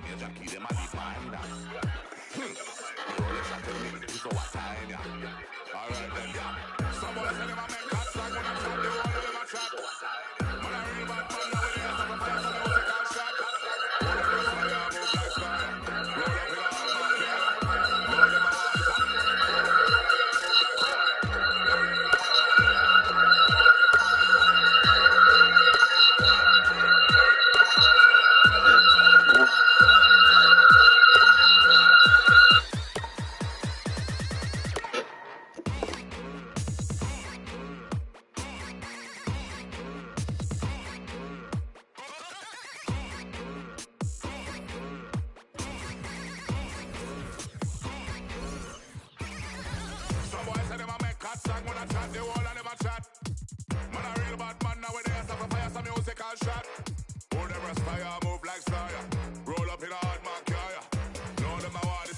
major key, them a demand that. Rolex a tell me this is our time, yeah. Alright then, yeah. Some boys say them a make hot song when I chat, they all of them a chat. Man a real bad man nowadays, I'm a fire some music and shot. All of them fire move like fire. Roll up in a hard man, yeah. All them a want it.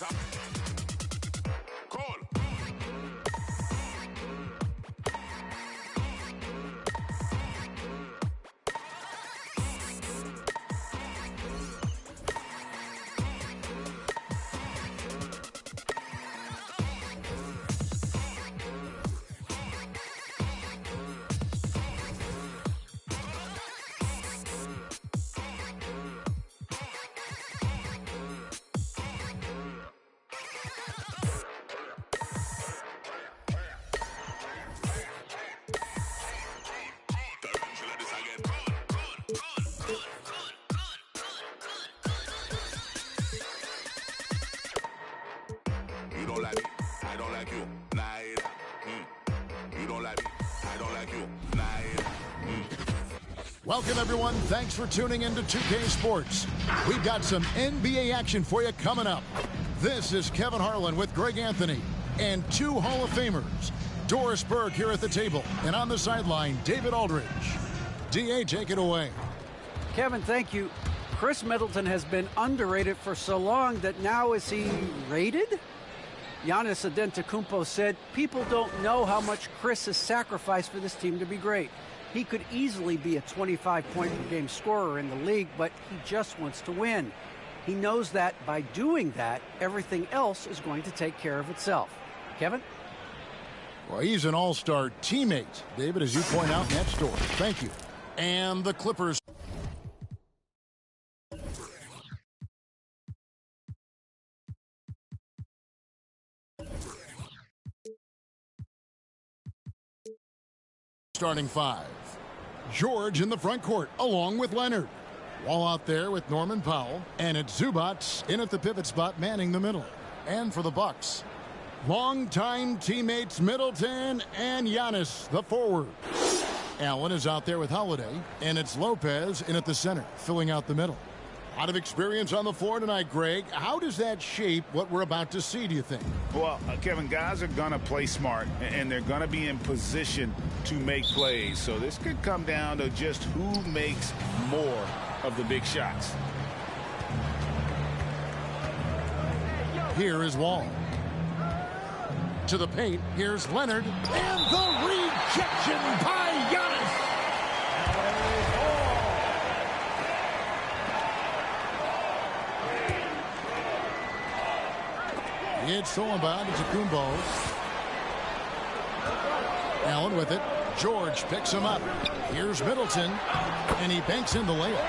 Welcome, everyone. Thanks for tuning in to 2K Sports. We've got some NBA action for you coming up. This is Kevin Harlan with Greg Anthony and two Hall of Famers. Doris Burke here at the table, and on the sideline, David Aldridge. DA, take it away. Kevin, thank you. Chris Middleton has been underrated for so long that now is he rated? Giannis Antetokounmpo said, people don't know how much Chris has sacrificed for this team to be great. He could easily be a 25-point-per-game scorer in the league, but he just wants to win. He knows that by doing that, everything else is going to take care of itself. Kevin? Well, he's an all-star teammate, David, as you point out in that story. Thank you. And the Clippers. Starting five. George in the front court, along with Leonard. Wall out there with Norman Powell. And it's Zubac in at the pivot spot, manning the middle. And for the Bucks, longtime teammates Middleton and Giannis, the forward. Allen is out there with Holiday. And it's Lopez in at the center, filling out the middle. A lot of experience on the floor tonight, Greg. How does that shape what we're about to see, do you think? Well, Kevin, guys are going to play smart, and they're going to be in position to make plays. So this could come down to just who makes more of the big shots. Here is Wall. To the paint, here's Leonard. And the rejection by Giannis. It's stolen by Antetokounmpo. Allen with it. George picks him up. Here's Middleton. And he banks in the layup.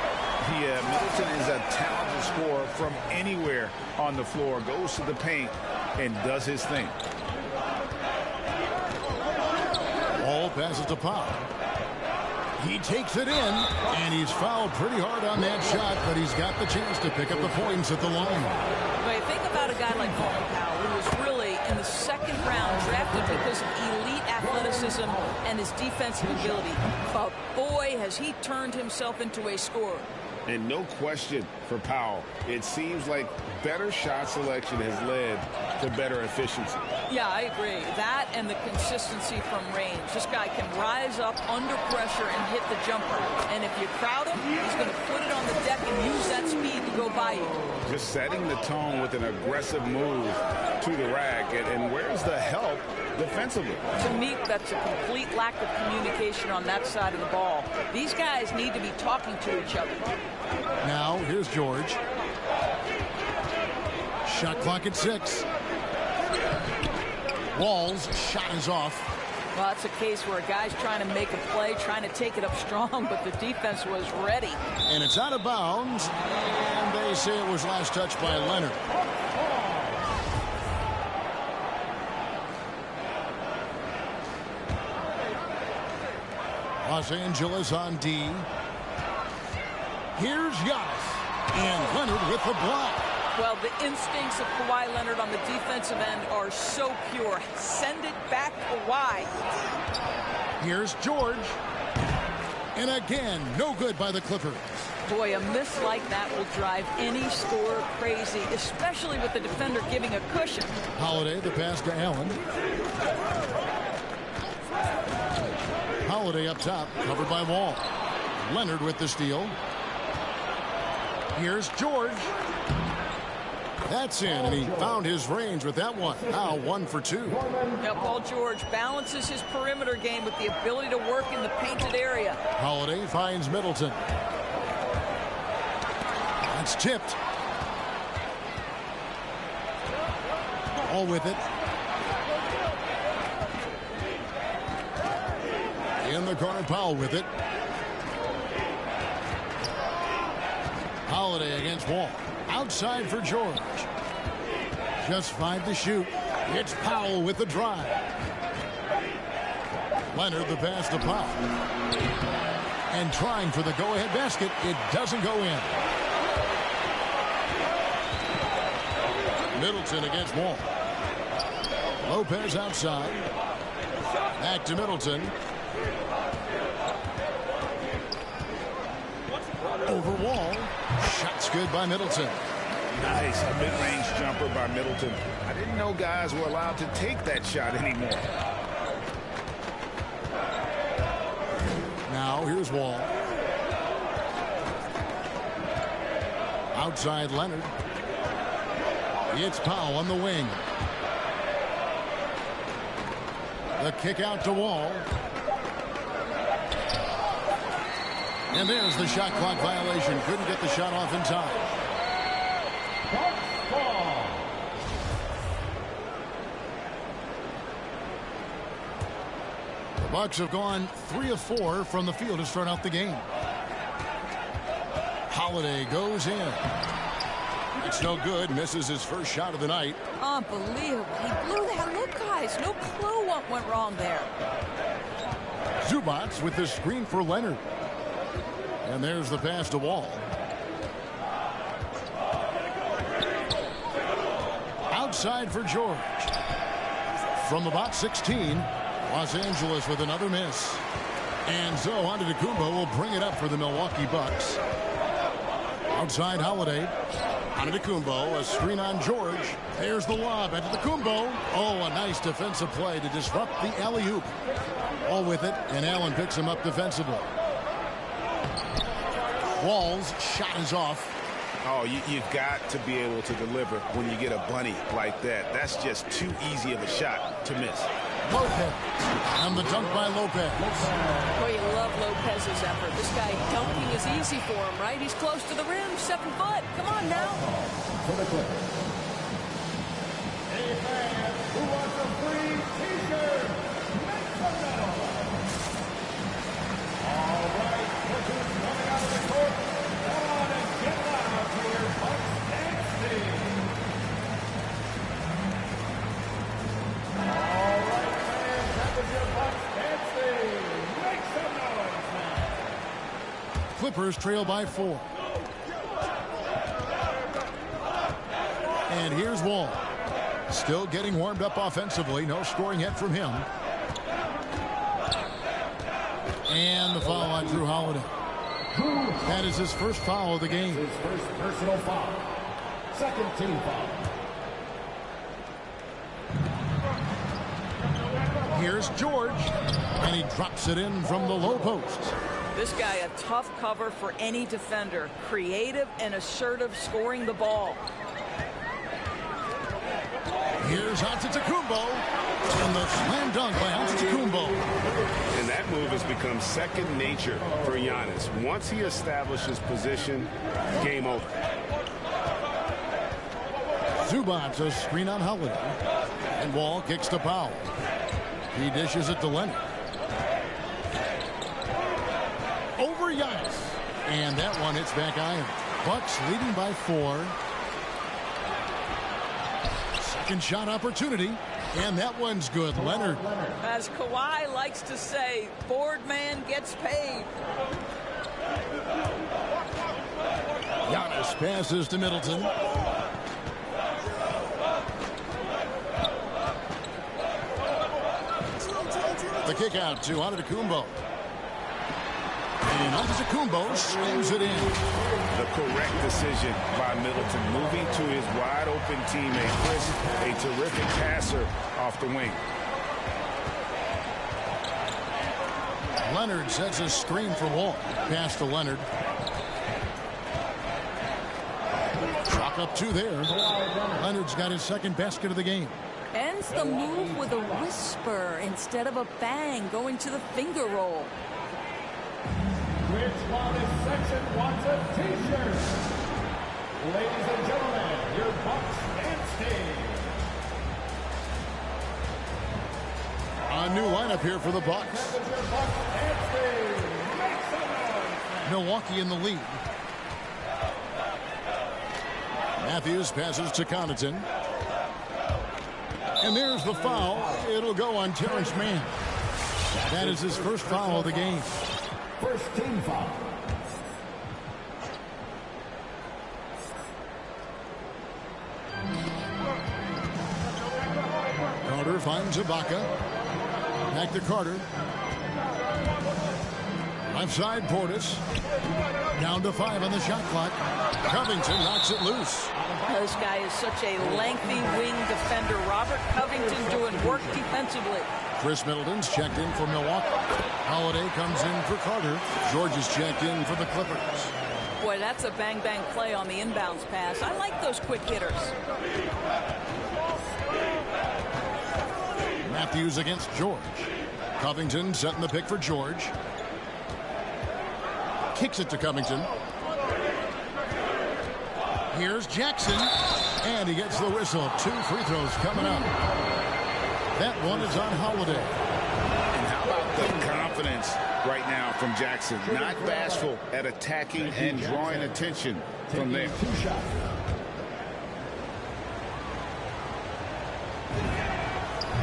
Yeah, Middleton is a talented scorer from anywhere on the floor. Goes to the paint and does his thing. Ball passes to Powell. He takes it in, and he's fouled pretty hard on that shot, but he's got the chance to pick up the points at the line. But think about a guy like Norman Powell, who was really in the second round drafted because of elite athleticism and his defensive ability. But boy, has he turned himself into a scorer. And no question for Powell. It seems like better shot selection has led to better efficiency. Yeah, I agree. That and the consistency from range. This guy can rise up under pressure and hit the jumper. And if you crowd him, he's going to put it on the deck and use that speed to go by you. Just setting the tone with an aggressive move to the rack. And where's the help defensively? To me, that's a complete lack of communication on that side of the ball. These guys need to be talking to each other. Now, here's George. Shot clock at 6. Wall's shot is off. Well, it's a case where a guy's trying to make a play, trying to take it up strong, but the defense was ready. And it's out of bounds. And they say it was last touched by Leonard. Los Angeles on D. Here's Giannis. And Leonard with the block. Well, the instincts of Kawhi Leonard on the defensive end are so pure. Send it back Kawhi. Here's George. And again, no good by the Clippers. Boy, a miss like that will drive any scorer crazy, especially with the defender giving a cushion. Holiday, the pass to Allen. Holiday up top, covered by Wall. Leonard with the steal. Here's George. That's in, and he found his range with that one. Now 1 for 2. Now Paul George balances his perimeter game with the ability to work in the painted area. Holiday finds Middleton. That's tipped. All with it. In the corner, Powell with it. Holiday against Wall. Outside for George. Just 5 to shoot. It's Powell with the drive. Leonard the pass to Powell. And trying for the go-ahead basket. It doesn't go in. Middleton against Wall. Lopez outside. Back to Middleton. Over Wall. Shot's good by Middleton. Nice. A mid-range jumper by Middleton. I didn't know guys were allowed to take that shot anymore. Now here's Wall. Outside Leonard. It's Powell on the wing. The kick out to Wall. And there's the shot clock violation. Couldn't get the shot off in time. The Bucks have gone 3 of 4 from the field to start out the game. Holiday goes in. It's no good. Misses his first shot of the night. Unbelievable. He blew that. Look, guys, no clue what went wrong there. Zubac with the screen for Leonard. And there's the pass to Wall. Outside for George. From about 16, Los Angeles with another miss. And so Antetokounmpo will bring it up for the Milwaukee Bucks. Outside Holiday. Antetokounmpo, a screen on George. There's the lob. Antetokounmpo. Oh, a nice defensive play to disrupt the alley-oop. All with it, and Allen picks him up defensively. Wall's shot is off. Oh, you've got to be able to deliver when you get a bunny like that. That's just too easy of a shot to miss. Lopez. And the dunk by Lopez. Boy, you love Lopez's effort. This guy dunking is easy for him, right? He's close to the rim, 7 foot. Come on now. For the Clippers. A fan who wants a free t-shirt. Make some noise. All right, Clippers coming out of the court. Come on and get loud here. Bucks dancing. All right, fans, that was your Bucks dancing. Make some noise now. Clippers trail by 4. And here's Wall. Still getting warmed up offensively. No scoring yet from him. And the foul on Drew Holiday. That is his first foul of the game. His first personal foul. Second team foul. Here's George. And he drops it in from the low post. This guy, a tough cover for any defender. Creative and assertive scoring the ball. Here's Antetokounmpo. And the slam dunk by Antetokounmpo. And that move has become second nature for Giannis. Once he establishes position, game over. Zubac a screen on Holiday. And Wall kicks to Powell. He dishes it to Leonard. Over Giannis. And that one hits back iron. Bucks leading by 4. Second shot opportunity. And that one's good. Leonard. As Kawhi likes to say, board man gets paid. Giannis passes to Middleton. The kick out to Antetokounmpo. And Antetokounmpo slams it in. The correct decision by Middleton, moving to his wide-open teammate, Chris, a terrific passer off the wing. Leonard sets a screen for Wall. Pass to Leonard. Chalk up 2 there. Leonard's got his second basket of the game. Ends the move with a whisper instead of a bang, going to the finger roll. Which Wallace section wants a t-shirt? Ladies and gentlemen, your Bucks and stage. A new lineup here for the Bucks. Milwaukee in the lead. Matthews passes to Connaughton. And there's the foul. It'll go on Terrence Mann. That is his first foul of the game. First team foul. Carter finds Ibaka. Back to Carter. Left side Portis. Down to 5 on the shot clock. Covington knocks it loose. This guy is such a lengthy wing defender. Robert Covington doing work defensively. Chris Middleton's checked in for Milwaukee. Holiday comes in for Carter. George is checked in for the Clippers. Boy, that's a bang-bang play on the inbounds pass. I like those quick hitters. Matthews against George. Covington setting the pick for George. Kicks it to Covington. Here's Jackson. And he gets the whistle. 2 free throws coming up. That one is on Holiday. And how about the confidence right now from Jackson? Not bashful at attacking and drawing attention from there.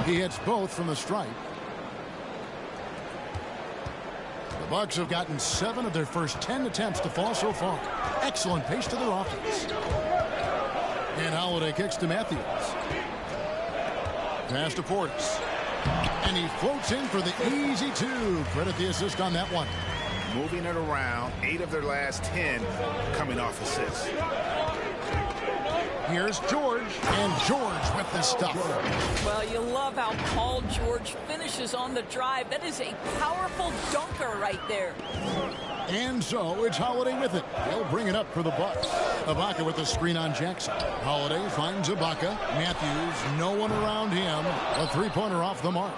He hits both from the stripe. The Bucks have gotten 7 of their first 10 attempts to fall so far. Excellent pace to their offense. And Holiday kicks to Matthews. Pass to Portis. And he floats in for the easy 2. Credit the assist on that one. Moving it around, 8 of their last 10 coming off assists. Here's George. And George with the stuff. Well, you love how Paul George finishes on the drive. That is a powerful dunker right there. And so it's Holiday with it. They'll bring it up for the Bucks. Ibaka with the screen on Jackson. Holiday finds Ibaka. Matthews, no one around him. A 3-pointer off the mark.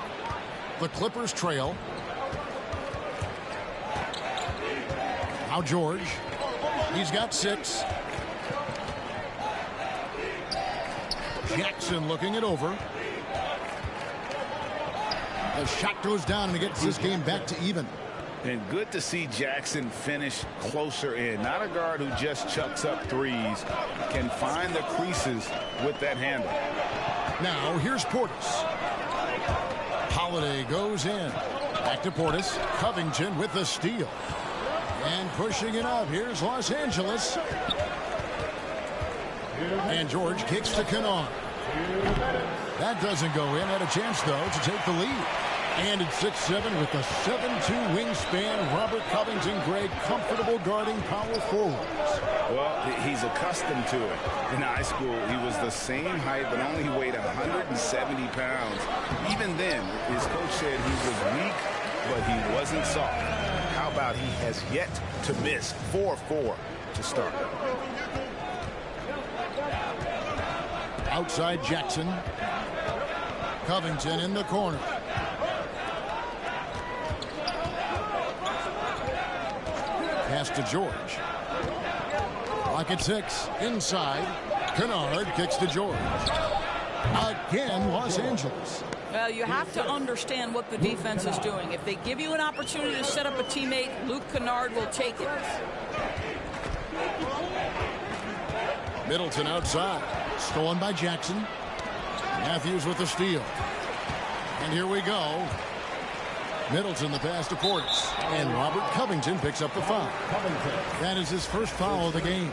The Clippers trail. Now George. He's got 6. Jackson looking it over. The shot goes down and it gets this game back to even. And good to see Jackson finish closer in. Not a guard who just chucks up threes. Can find the creases with that handle. Now here's Portis. Holiday goes in. Back to Portis. Covington with the steal. And pushing it up. Here's Los Angeles. And George kicks to Kennard. That doesn't go in. Had a chance, though, to take the lead. And it's 6'7" with a 7'2" wingspan. Robert Covington, Greg, comfortable guarding power forwards. Well, he's accustomed to it. In high school, he was the same height, but only weighed 170 pounds. Even then, his coach said he was weak, but he wasn't soft. How about he has yet to miss 4-4 to start? Outside Jackson. Covington in the corner. Pass to George. Clock at 6. Inside. Kennard kicks to George. Again, Los Angeles. Well, you have to understand what the defense is doing. If they give you an opportunity to set up a teammate, Luke Kennard will take it. Middleton outside. Stolen by Jackson. Matthews with the steal. And here we go. Middleton the pass to Portis. And Robert Covington picks up the foul. That is his first foul of the game.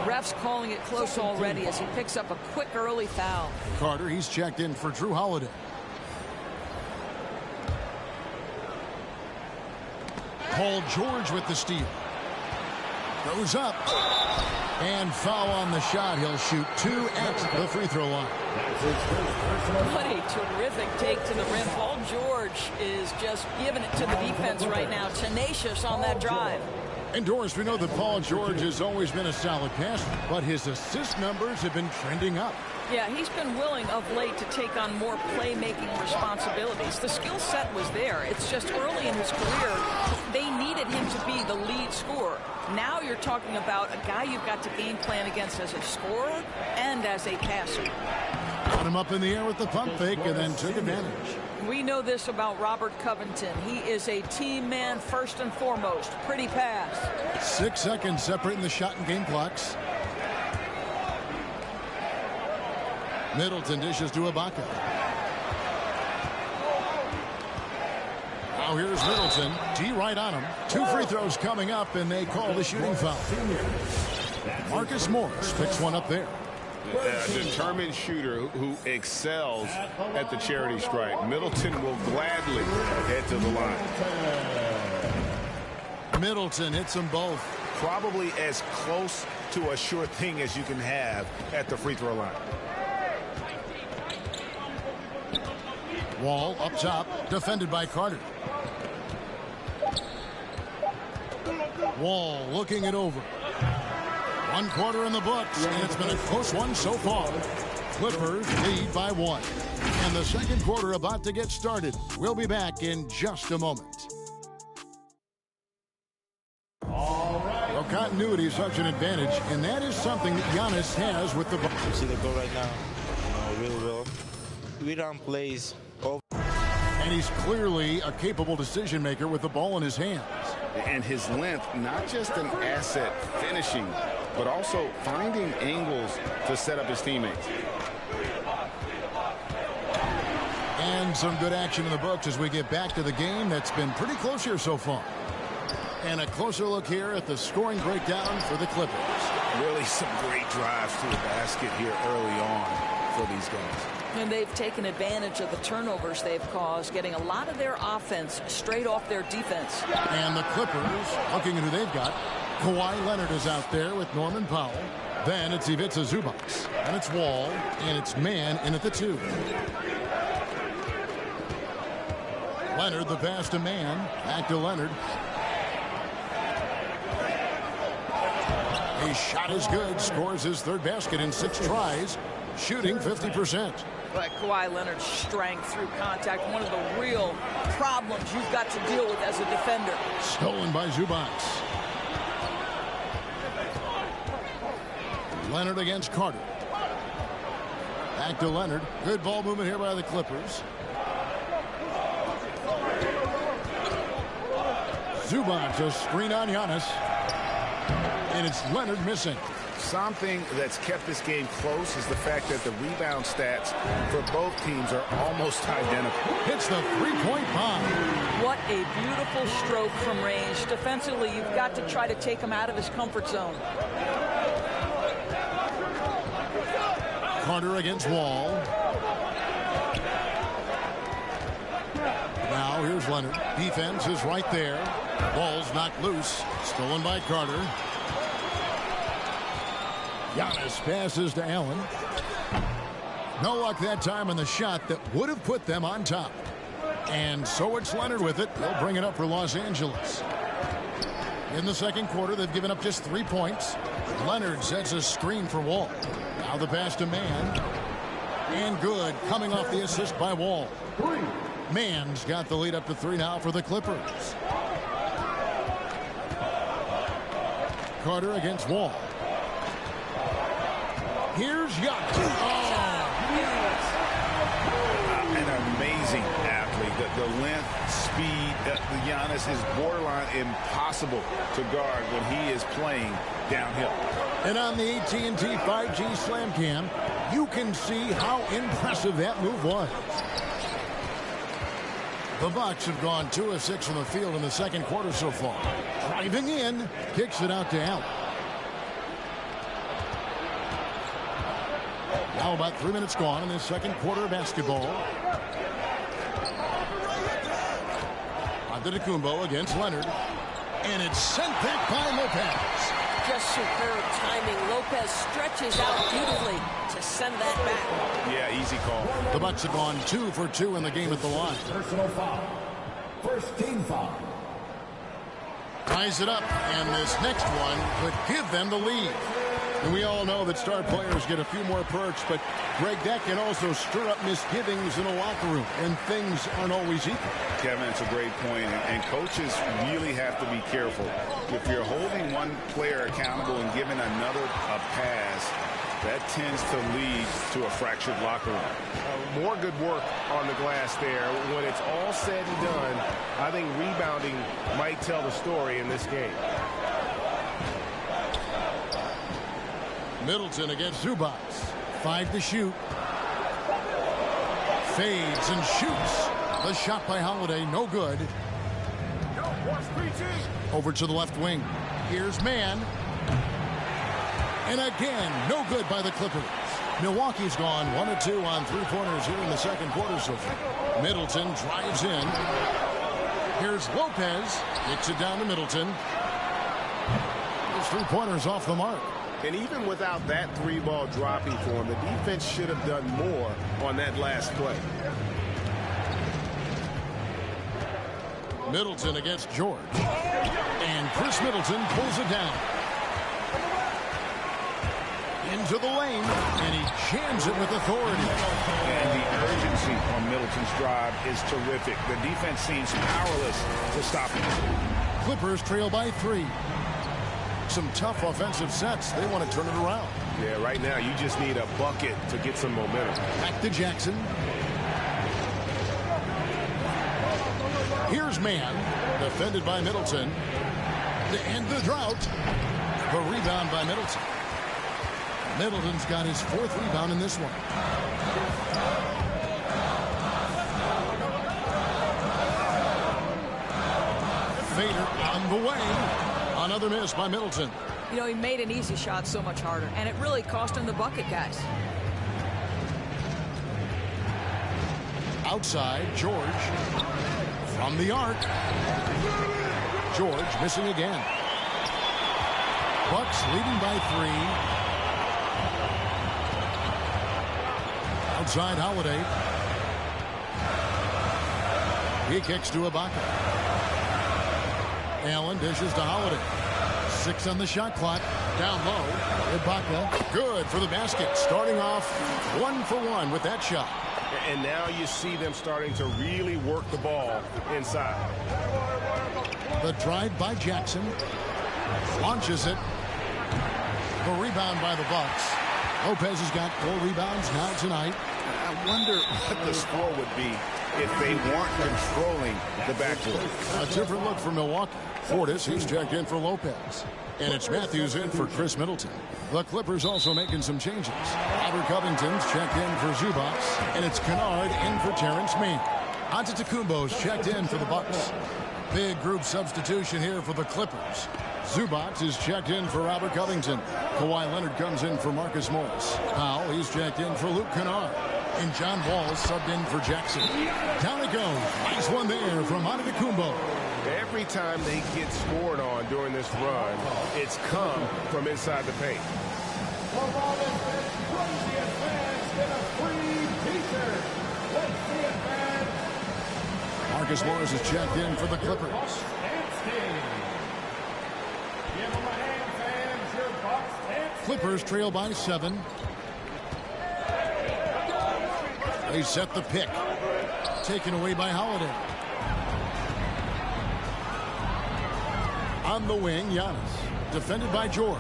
Ref's calling it close already as he picks up a quick early foul. Carter, he's checked in for Drew Holiday. Paul George with the steal. Goes up. And foul on the shot. He'll shoot 2 at the free throw line. What a terrific take to the rim. Paul George is just giving it to the defense right now. Tenacious on that drive. And Doris, we know that Paul George has always been a solid passer, but his assist numbers have been trending up. Yeah, he's been willing of late to take on more playmaking responsibilities. The skill set was there. It's just early in his career, they needed him to be the lead scorer. Now you're talking about a guy you've got to game plan against as a scorer and as a passer. Got him up in the air with the pump fake and then took advantage. We know this about Robert Covington. He is a team man first and foremost. Pretty pass. 6 seconds separating the shot and game clocks. Middleton dishes to Ibaka. Now here's Middleton. D right on him. 2 free throws coming up, and they call the shooting foul. Marcus Morris picks one up there. A determined shooter who excels at the charity stripe. Middleton will gladly head to the line. Middleton hits them both. Probably as close to a sure thing as you can have at the free throw line. Wall up top, defended by Carter. Wall looking it over. 1 quarter in the books, and it's been a close one so far. Clippers lead by 1. And the second quarter about to get started. We'll be back in just a moment. Well, continuity is such an advantage, and that is something that Giannis has with the ball. See the goal right now, really well. We run plays over. And he's clearly a capable decision maker with the ball in his hands. And his length, not just an asset finishing, but also finding angles to set up his teammates. And some good action in the books as we get back to the game that's been pretty close here so far. And a closer look here at the scoring breakdown for the Clippers. Really some great drives to the basket here early on for these guys. And they've taken advantage of the turnovers they've caused, getting a lot of their offense straight off their defense. And the Clippers, looking at who they've got, Kawhi Leonard is out there with Norman Powell. Then it's Ivica Zubac. And it's Wall. And it's Mann in at the 2. Leonard the pass to Mann. Back to Leonard. His shot is good. Scores his 3rd basket in 6 tries. Shooting 50%. But Kawhi Leonard's strength through contact, one of the real problems you've got to deal with as a defender. Stolen by Zubac. Leonard against Carter. Back to Leonard. Good ball movement here by the Clippers. Zubac, a screen on Giannis. And it's Leonard missing. Something that's kept this game close is the fact that the rebound stats for both teams are almost identical. Hits the 3-point bomb. What a beautiful stroke from range. Defensively, you've got to try to take him out of his comfort zone. Carter against Wall. Now here's Leonard. Defense is right there. Ball's knocked loose. Stolen by Carter. Giannis passes to Allen. No luck that time on the shot that would have put them on top. And so it's Leonard with it. They'll bring it up for Los Angeles. In the second quarter, they've given up just 3 points. Leonard sets a screen for Wall. Now the pass to Mann. And good, coming off the assist by Wall. Mann's got the lead up to 3 now for the Clippers. Carter against Wall. Here's Giannis. An amazing athlete. The length, speed, the Giannis is borderline impossible to guard when he is playing downhill. And on the AT&T 5G Slam Cam, you can see how impressive that move was. The Bucks have gone 2 of 6 from the field in the second quarter so far. Driving in, kicks it out to Allen. Now about 3 minutes gone in this second quarter of basketball. Antetokounmpo against Leonard. And it's sent back by Lopez. Just superb timing. Lopez stretches out beautifully to send that back. Yeah, easy call. The Bucks have gone 2 for 2 in the game at the line. Personal foul. First team foul. Ties it up, and this next one could give them the lead. And we all know that star players get a few more perks, but Greg, that can also stir up misgivings in a locker room, and things aren't always equal. Kevin, it's a great point, and coaches really have to be careful. If you're holding one player accountable and giving another a pass, that tends to lead to a fractured locker room. More good work on the glass there. When it's all said and done, I think rebounding might tell the story in this game. Middleton against Zubac. 5 to shoot. Fades and shoots. The shot by Holiday, no good. Over to the left wing. Here's Mann. And again, no good by the Clippers. Milwaukee's gone 1 of 2 on 3-pointers here in the second quarter so far. Middleton drives in. Here's Lopez. Kicks it down to Middleton. Those 3-pointers off the mark. And even without that 3-ball dropping for him, the defense should have done more on that last play. Middleton against George. And Chris Middleton pulls it down. Into the lane, and he jams it with authority. And the urgency on Middleton's drive is terrific. The defense seems powerless to stop him. Clippers trail by 3. Some tough offensive sets. They want to turn it around. Yeah, right now you just need a bucket to get some momentum. Back to Jackson. Here's Mann, defended by Middleton. To end the drought. The rebound by Middleton. Middleton's got his 4th rebound in this one. Fader on the way. Another miss by Middleton. You know, he made an easy shot so much harder, and it really cost him the bucket, guys. Outside, George. From the arc. George missing again. Bucks leading by 3. Outside, Holiday. He kicks to Ibaka. Allen dishes to Holiday. 6 on the shot clock. Down low. Ibaka. Good for the basket. Starting off 1 for 1 with that shot. And now you see them starting to really work the ball inside. The drive by Jackson. Launches it. The rebound by the Bucks. Lopez has got 4 rebounds now tonight. I wonder what the score would be if they weren't controlling the backcourt. A different look for Milwaukee. Fortis, he's checked in for Lopez. And it's Matthews in for Chris Middleton. The Clippers also making some changes. Robert Covington's checked in for Zubac. And it's Kennard in for Terrence Mann. Antetokounmpo's checked in for the Bucks. Big group substitution here for the Clippers. Zubac is checked in for Robert Covington. Kawhi Leonard comes in for Marcus Morris. Powell, he's checked in for Luke Kennard. And John Wall's subbed in for Jackson. Down it goes. Nice one there from Antetokounmpo. Every time they get scored on during this run, it's come from inside the paint. Marcus Morris is checked in for the Clippers. Clippers trail by 7. They set the pick. Taken away by Holiday. On the wing, Giannis. Defended by George.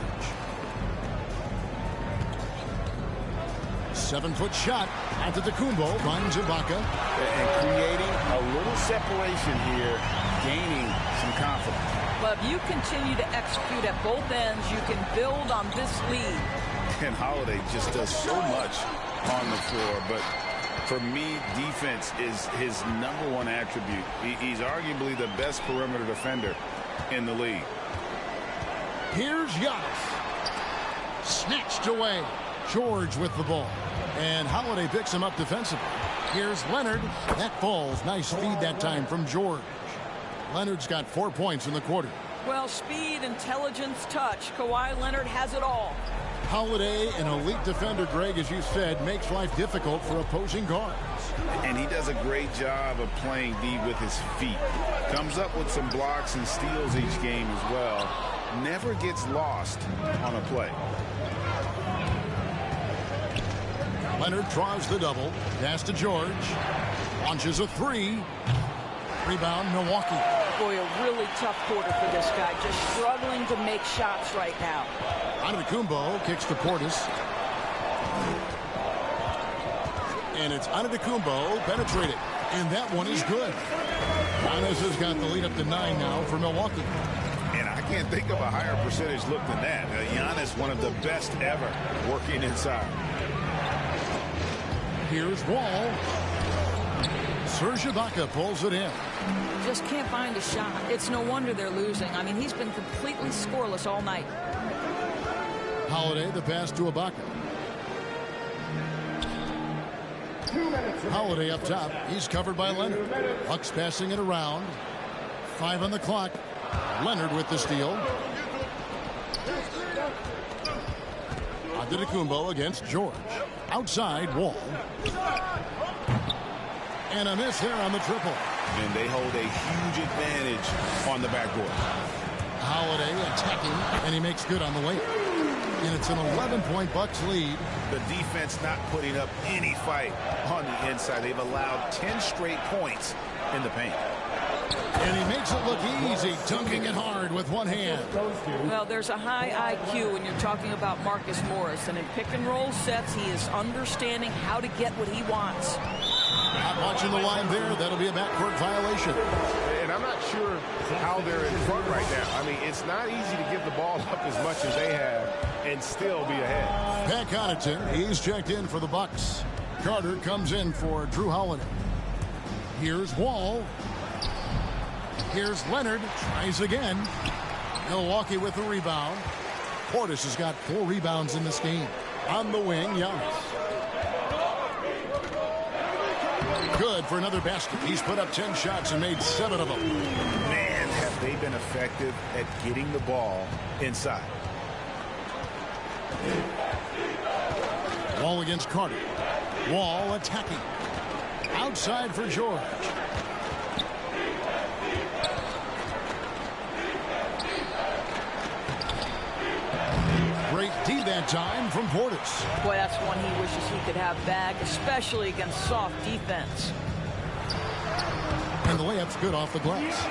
7-foot shot. Antetokounmpo finds Ibaka. And creating a little separation here, gaining some confidence. But if you continue to execute at both ends, you can build on this lead. And Holiday just does so much on the floor. But for me, defense is his #1 attribute. He's arguably the best perimeter defender in the league. Here's Giannis. Snatched away. George with the ball. And Holiday picks him up defensively. Here's Leonard. That falls. Nice feed that time from George. Leonard's got 4 points in the quarter. Well, speed, intelligence, touch. Kawhi Leonard has it all. Holiday, an elite defender, Greg, as you said, makes life difficult for opposing guards. And he does a great job of playing D with his feet. Comes up with some blocks and steals each game as well. Never gets lost on a play. Leonard draws the double. Pass to George. Launches a 3. Rebound, Milwaukee. Boy, a really tough quarter for this guy. Just struggling to make shots right now. Antetokounmpo kicks to Portis. And it's Antetokounmpo penetrated. And that one is good. Giannis has got the lead up to 9 now for Milwaukee. And I can't think of a higher percentage look than that. Giannis, one of the best ever working inside. Here's Wall. Serge Ibaka pulls it in. Just can't find a shot. It's no wonder they're losing. I mean, he's been completely scoreless all night. Holiday, the pass to Ibaka. Holiday up top. He's covered by Leonard. Bucks passing it around. 5 on the clock. Leonard with the steal. Antetokounmpo against George. Outside, Wall. And a miss there on the triple. And they hold a huge advantage on the backboard. Holiday attacking, and he makes good on the layup. And it's an 11-point Bucks lead. The defense not putting up any fight on the inside. They've allowed 10 straight points in the paint. And he makes it look easy, dunking it hard with one hand. Well, there's a high IQ when you're talking about Marcus Morris. And in pick-and-roll sets, he is understanding how to get what he wants. Not watching the line there. That'll be a backcourt violation. And I'm not sure how they're in front right now. I mean, it's not easy to get the ball up as much as they have and still be ahead. Pat Connaughton, he's checked in for the Bucks. Carter comes in for Drew Holiday. Here's Wall. Here's Leonard. Tries again. Milwaukee with the rebound. Portis has got 4 rebounds in this game. On the wing, Giannis. Good for another basket. He's put up 10 shots and made 7 of them. Man, have they been effective at getting the ball inside. Wall against Carter. Wall attacking. Outside for George. Great D that time from Portis. Boy, that's one he wishes he could have back, especially against soft defense. And the layup's good off the glass.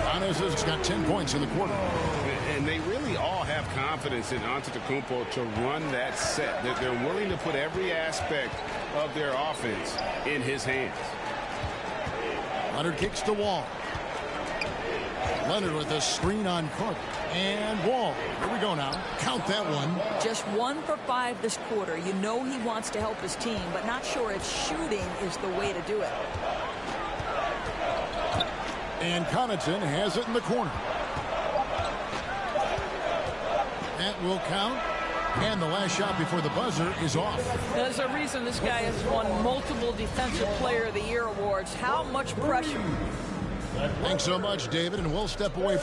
Giannis has got 10 points in the quarter. And they really all have confidence in Antetokounmpo to run that set. They're willing to put every aspect of their offense in his hands. Leonard kicks to Wall. Leonard with a screen on Carter. And Wall. Here we go now. Count that one. Just 1 for 5 this quarter. You know he wants to help his team, but not sure if shooting is the way to do it. And Connaughton has it in the corner. That will count. And the last shot before the buzzer is off. There's a reason this guy has won multiple Defensive Player of the Year awards. How much pressure? Thanks so much, David, and we'll step away.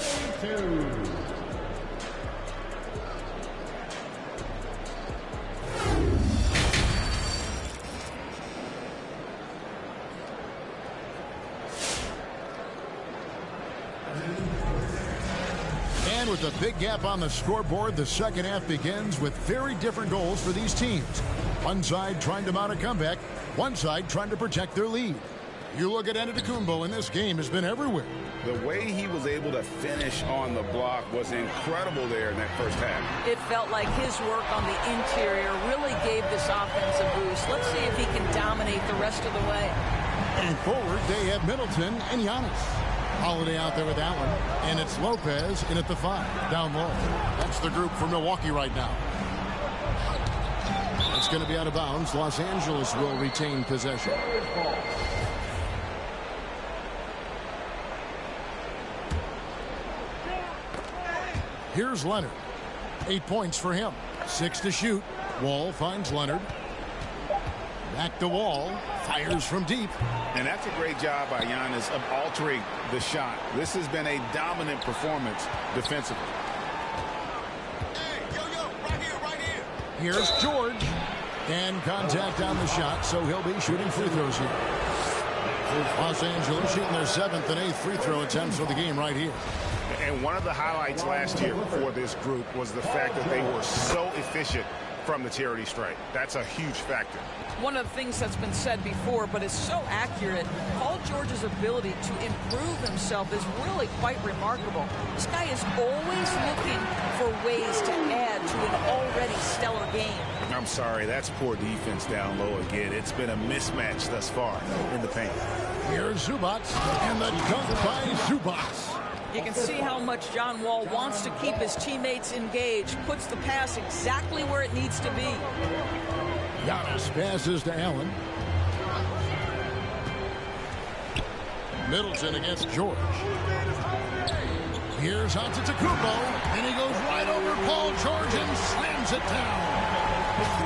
And with a big gap on the scoreboard, the second half begins with very different goals for these teams. One side trying to mount a comeback, one side trying to protect their lead. You look at Antetokounmpo, and this game has been everywhere. The way he was able to finish on the block was incredible there in that first half. It felt like his work on the interior really gave this offense a boost. Let's see if he can dominate the rest of the way. And forward, they have Middleton and Giannis. Holiday out there with Allen, and it's Lopez in at the 5, down low. That's the group for Milwaukee right now. It's going to be out of bounds. Los Angeles will retain possession. Here's Leonard. 8 points for him. 6 to shoot. Wall finds Leonard. Back to Wall. Fires from deep. And that's a great job by Giannis of altering the shot. This has been a dominant performance defensively. Hey, yo, right here. Here's George. And contact on the shot, so he'll be shooting free throws here. Los Angeles shooting their 7th and 8th free throw attempts for the game right here. And one of the highlights last year for this group was the fact that they were so efficient from the charity stripe. That's a huge factor. One of the things that's been said before, but is so accurate, Paul George's ability to improve himself is really quite remarkable. This guy is always looking for ways to add to an already stellar game. I'm sorry, that's poor defense down low again. It's been a mismatch thus far in the paint. Here's Zubac, and the dunk by Zubac. You can see how much John Wall wants to keep his teammates engaged, puts the pass exactly where it needs to be. Giannis passes to Allen. Middleton against George. Here's Antetokounmpo, and he goes right over Paul George and slams it down.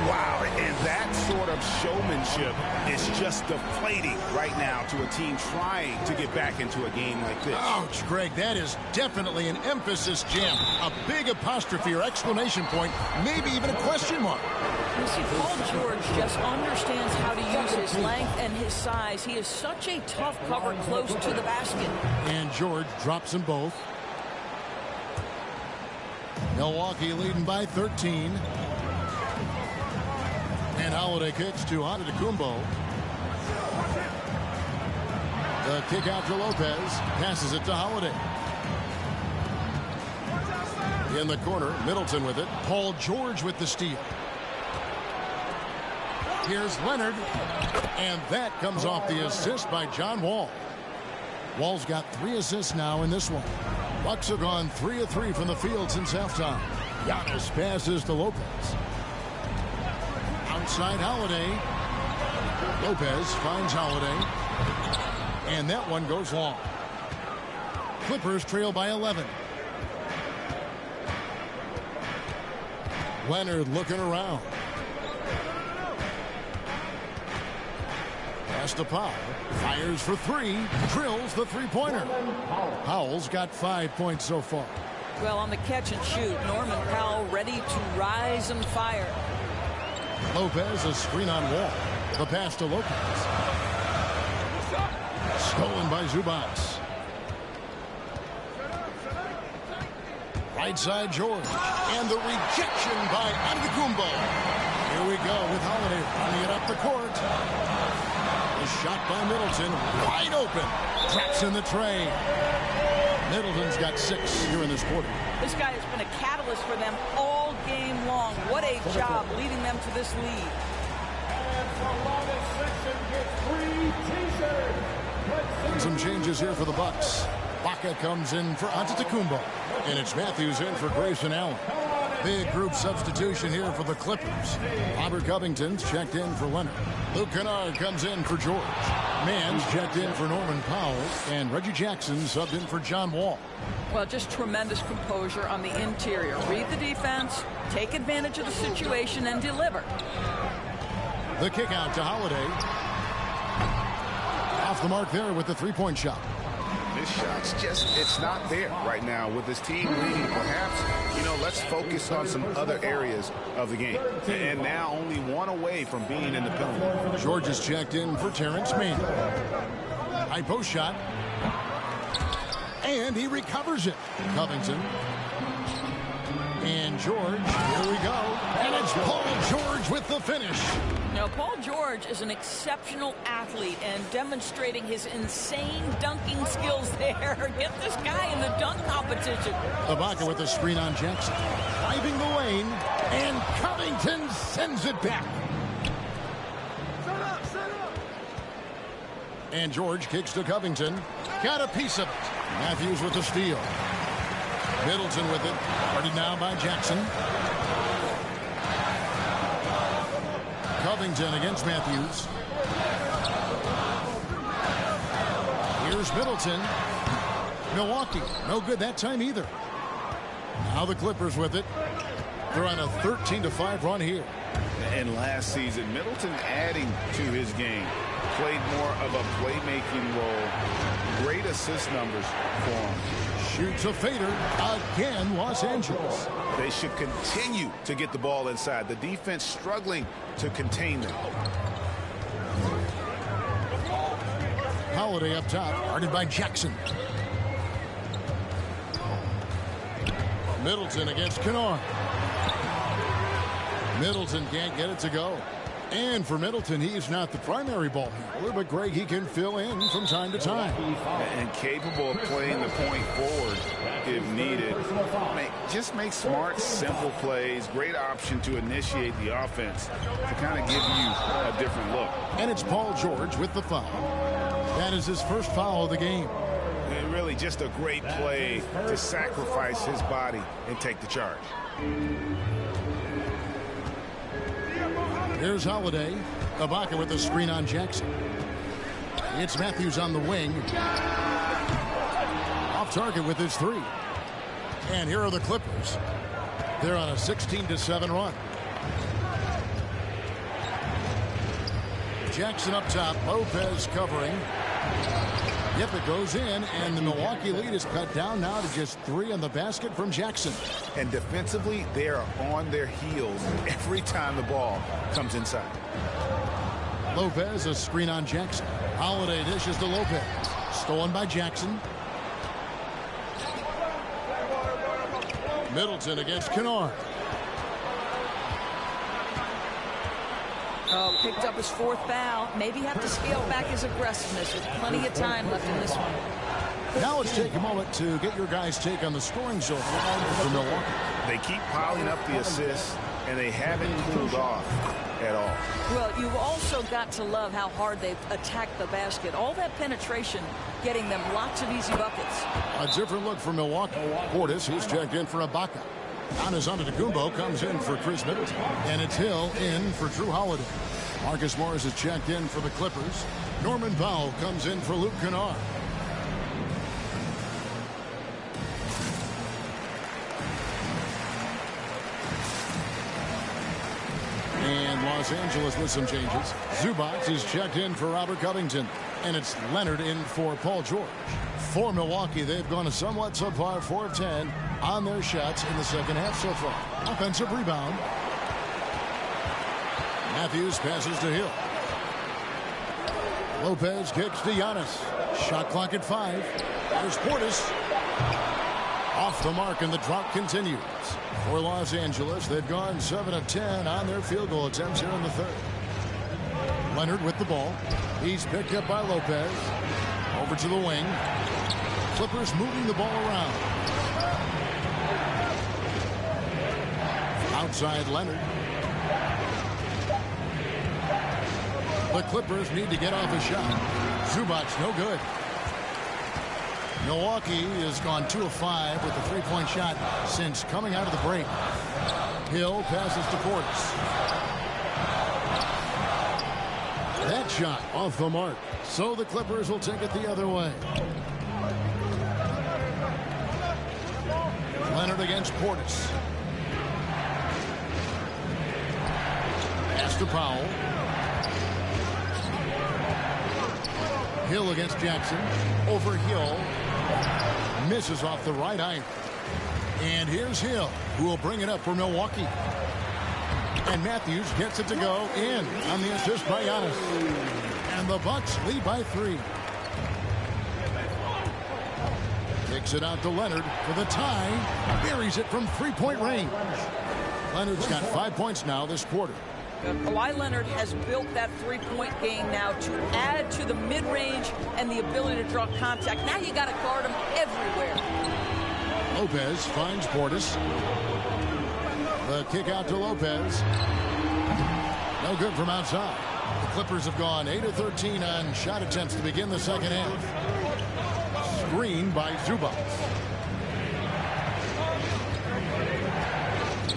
Wow, and that sort of showmanship is just deflating right now to a team trying to get back into a game like this. Ouch, Greg, that is definitely an emphasis jam. A big apostrophe or exclamation point, maybe even a question mark. You see, Paul George just understands how to use his length and his size. He is such a tough cover close to the basket. And George drops them both. Milwaukee leading by 13. And Holiday kicks to Antetokounmpo. The kick out to Lopez. Passes it to Holiday. In the corner, Middleton with it. Paul George with the steal. Here's Leonard. And that comes off the assist by John Wall. Wall's got 3 assists now in this one. Bucks have gone 3 of 3 from the field since halftime. Giannis passes to Lopez. Outside Holiday. Lopez finds Holiday. And that one goes long. Clippers trail by 11. Leonard looking around. Pass to Powell. Fires for 3. Drills the three-pointer. Powell's got 5 points so far. Well, on the catch and shoot, Norman Powell ready to rise and fire. Lopez, a screen on Wall. The pass to Lopez. Stolen by Zubac. Right side George. And the rejection by Antetokounmpo. Here we go with Holiday running it up the court. The shot by Middleton. Wide open. Traps in the tray. Middleton's got 6 here in this quarter. This guy has been a catalyst for them all game long. What a job leading them to this lead. And Salonic section gets 3 T-shirts. Some changes here for the Bucks. Baca comes in for Antetokounmpo. And it's Matthews in for Grayson Allen. Big group substitution here for the Clippers. Robert Covington's checked in for Leonard. Luke Kennard comes in for George. Mann's checked in for Norman Powell. And Reggie Jackson subbed in for John Wall. Well, just tremendous composure on the interior. Read the defense, take advantage of the situation, and deliver. The kick out to Holiday. Off the mark there with the three-point shot. This shot's just, it's not there right now with this team leading. Perhaps, let's focus on some other areas of the game. And now only 1 away from being in the penalty. George is checked in for Terrence Mann. High post shot. And he recovers it. Covington. And George, here we go. And it's Paul George with the finish. Now, Paul George is an exceptional athlete and demonstrating his insane dunking skills there. Get this guy in the dunk competition. Ibaka with the screen on Jackson. Driving the lane, and Covington sends it back. And George kicks to Covington. Got a piece of it. Matthews with the steal. Middleton with it. Guarded now by Jackson. Covington against Matthews. Here's Middleton. Milwaukee, no good that time either. Now the Clippers with it. They're on a 13-5 run here. And last season, Middleton adding to his game. Played more of a playmaking role. Great assist numbers for him. Shoots a fader. Again, Los Angeles. They should continue to get the ball inside. The defense struggling to contain them. Holiday up top, guarded by Jackson. Middleton against Kennard. Middleton can't get it to go. And for Middleton, he's not the primary ball handler, but Greg, he can fill in from time to time. And capable of playing the point forward if needed. Just make smart, simple plays. Great option to initiate the offense to kind of give you a different look. And it's Paul George with the foul. That is his first foul of the game. And really just a great play to sacrifice his body and take the charge. Here's Holiday. Ibaka with the screen on Jackson. It's Matthews on the wing. Off target with his three. And here are the Clippers. They're on a 16-7 run. Jackson up top. Lopez covering. Yep, it goes in, and the Milwaukee lead is cut down now to just 3 on the basket from Jackson. And defensively, they are on their heels every time the ball comes inside. Lopez, a screen on Jackson. Holiday dishes to Lopez. Stolen by Jackson. Middleton against Kennard. Picked up his 4th foul. Maybe have to scale back his aggressiveness with plenty of time left in this one. Now let's take a moment to get your guys' take on the scoring zone for Milwaukee. They keep piling up the assists, and they haven't cooled off at all. Well, you've also got to love how hard they've attacked the basket. All that penetration, getting them lots of easy buckets. A different look for Milwaukee. Portis, who's checked in for Ibaka. Giannis Antetokounmpo comes in for Chris Middleton. And it's Hill in for Drew Holiday. Marcus Morris is checked in for the Clippers. Norman Powell comes in for Luke Kennard. And Los Angeles with some changes. Zubac is checked in for Robert Covington. And it's Leonard in for Paul George. For Milwaukee, they've gone a somewhat subpar 4 of 10 on their shots in the second half so far. Offensive rebound. Matthews passes to Hill. Lopez kicks to Giannis. Shot clock at 5. There's Portis. Off the mark, and the drought continues. For Los Angeles, they've gone 7 of 10 on their field goal attempts here in the third. Leonard with the ball. He's picked up by Lopez. Over to the wing. Clippers moving the ball around. Outside Leonard. The Clippers need to get off a shot. Zubac, no good. Milwaukee has gone 2 of 5 with the 3-point shot since coming out of the break. Hill passes to Portis. That shot off the mark. So the Clippers will take it the other way. Leonard against Portis. Pass to Powell. Hill against Jackson. Over Hill. Misses off the right iron. And here's Hill, who will bring it up for Milwaukee. And Matthews gets it to go in on the assist by Giannis. And the Bucks lead by 3. Kicks it out to Leonard for the tie. Buries it from 3-point range. Leonard's got 5 points now this quarter. Kawhi Leonard has built that three-point game now to add to the mid-range and the ability to draw contact. Now you got to guard him everywhere. Lopez finds Portis. The kick out to Lopez. No good from outside. The Clippers have gone 8 of 13 on shot attempts to begin the second half. Screen by Zubac.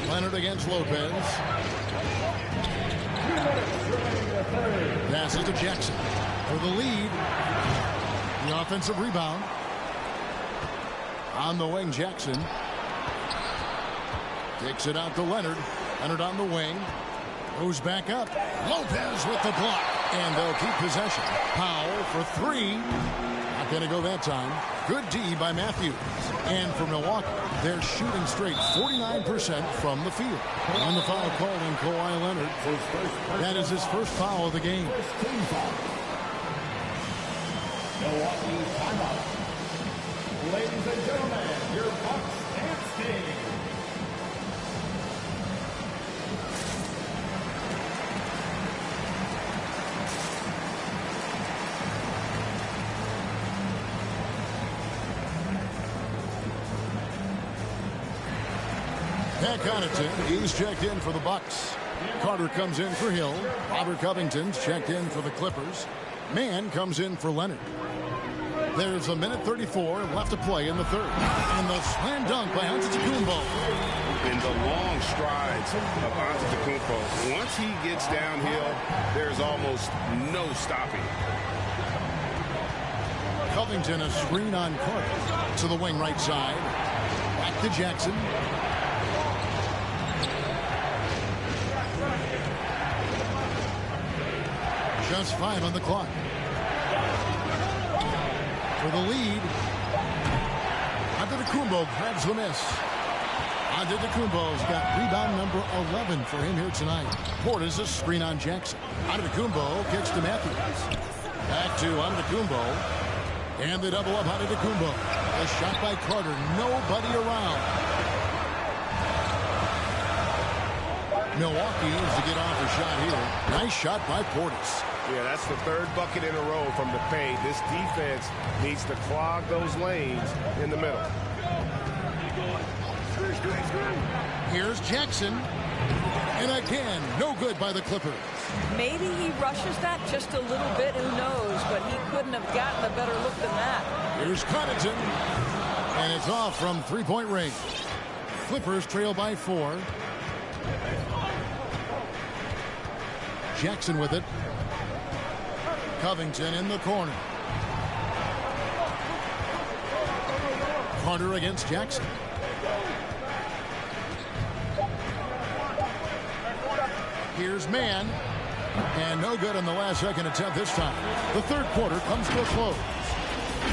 Leonard against Lopez. Passes to Jackson for the lead. The offensive rebound. On the wing, Jackson. Takes it out to Leonard. Leonard on the wing. Goes back up. Lopez with the block. And they'll keep possession. Powell for three. Not going to go that time. Good D by Matthews. And for Milwaukee, they're shooting straight 49% from the field. On the foul call on Kawhi Leonard. That is his first foul of the game. Milwaukee timeout. Ladies and gentlemen, your Bucks dance game. Pat Connaughton, he's checked in for the Bucks. Carter comes in for Hill. Robert Covington's checked in for the Clippers. Mann comes in for Leonard. There's a minute 34 left to play in the third. And the slam dunk by Antetokounmpo. In the long strides of Antetokounmpo, once he gets downhill, there's almost no stopping. Covington a screen on Carter. To the wing right side. Back to Jackson. Just 5 on the clock. For the lead. Antetokounmpo grabs the miss. Antetokounmpo's got rebound number 11 for him here tonight. Portis a screen on Jackson. Antetokounmpo kicks to Matthews. Back to Antetokounmpo. And the double up Antetokounmpo. A shot by Carter. Nobody around. Milwaukee is to get off a shot here. Nice shot by Portis. Yeah, that's the third bucket in a row from the paint. This defense needs to clog those lanes in the middle. Here's Jackson. And again, no good by the Clippers. Maybe he rushes that just a little bit, who knows, but he couldn't have gotten a better look than that. Here's Connaughton. And it's off from three-point range. Clippers trail by 4. Jackson with it. Covington in the corner. Carter against Jackson. Here's Mann. And no good on the last second attempt this time. The third quarter comes to a close.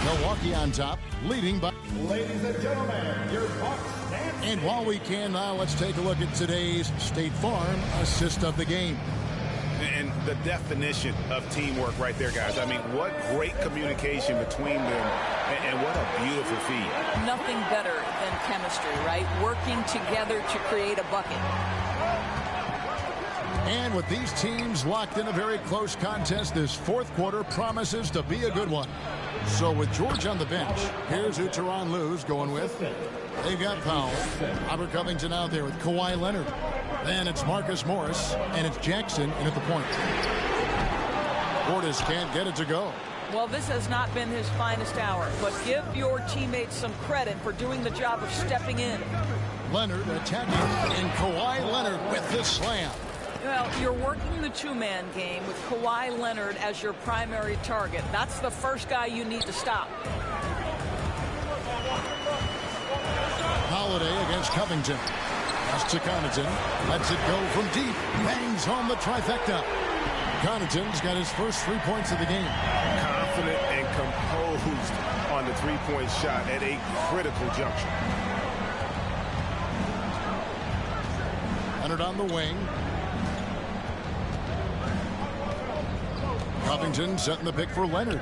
Milwaukee on top, leading by... Ladies and gentlemen, your Bucks dance. And while we can now, let's take a look at today's State Farm assist of the game. And the definition of teamwork right there, guys. I mean, what great communication between them, and what a beautiful feed. Nothing better than chemistry, right? Working together to create a bucket. And with these teams locked in a very close contest, this fourth quarter promises to be a good one. So with George on the bench, here's who Tyronn Lue's going with. They've got Powell. Robert Covington out there with Kawhi Leonard. Then it's Marcus Morris, and it's Jackson in at the point. Portis can't get it to go. Well, this has not been his finest hour, but give your teammates some credit for doing the job of stepping in. Leonard attacking, and Kawhi Leonard with the slam. Well, you're working the two-man game with Kawhi Leonard as your primary target. That's the first guy you need to stop. Holiday against Covington. Pass to Connaughton. Lets it go from deep. Bangs home the trifecta. Connaughton's got his first 3 points of the game. Confident and composed on the three-point shot at a critical juncture. Leonard on the wing. Covington setting the pick for Leonard.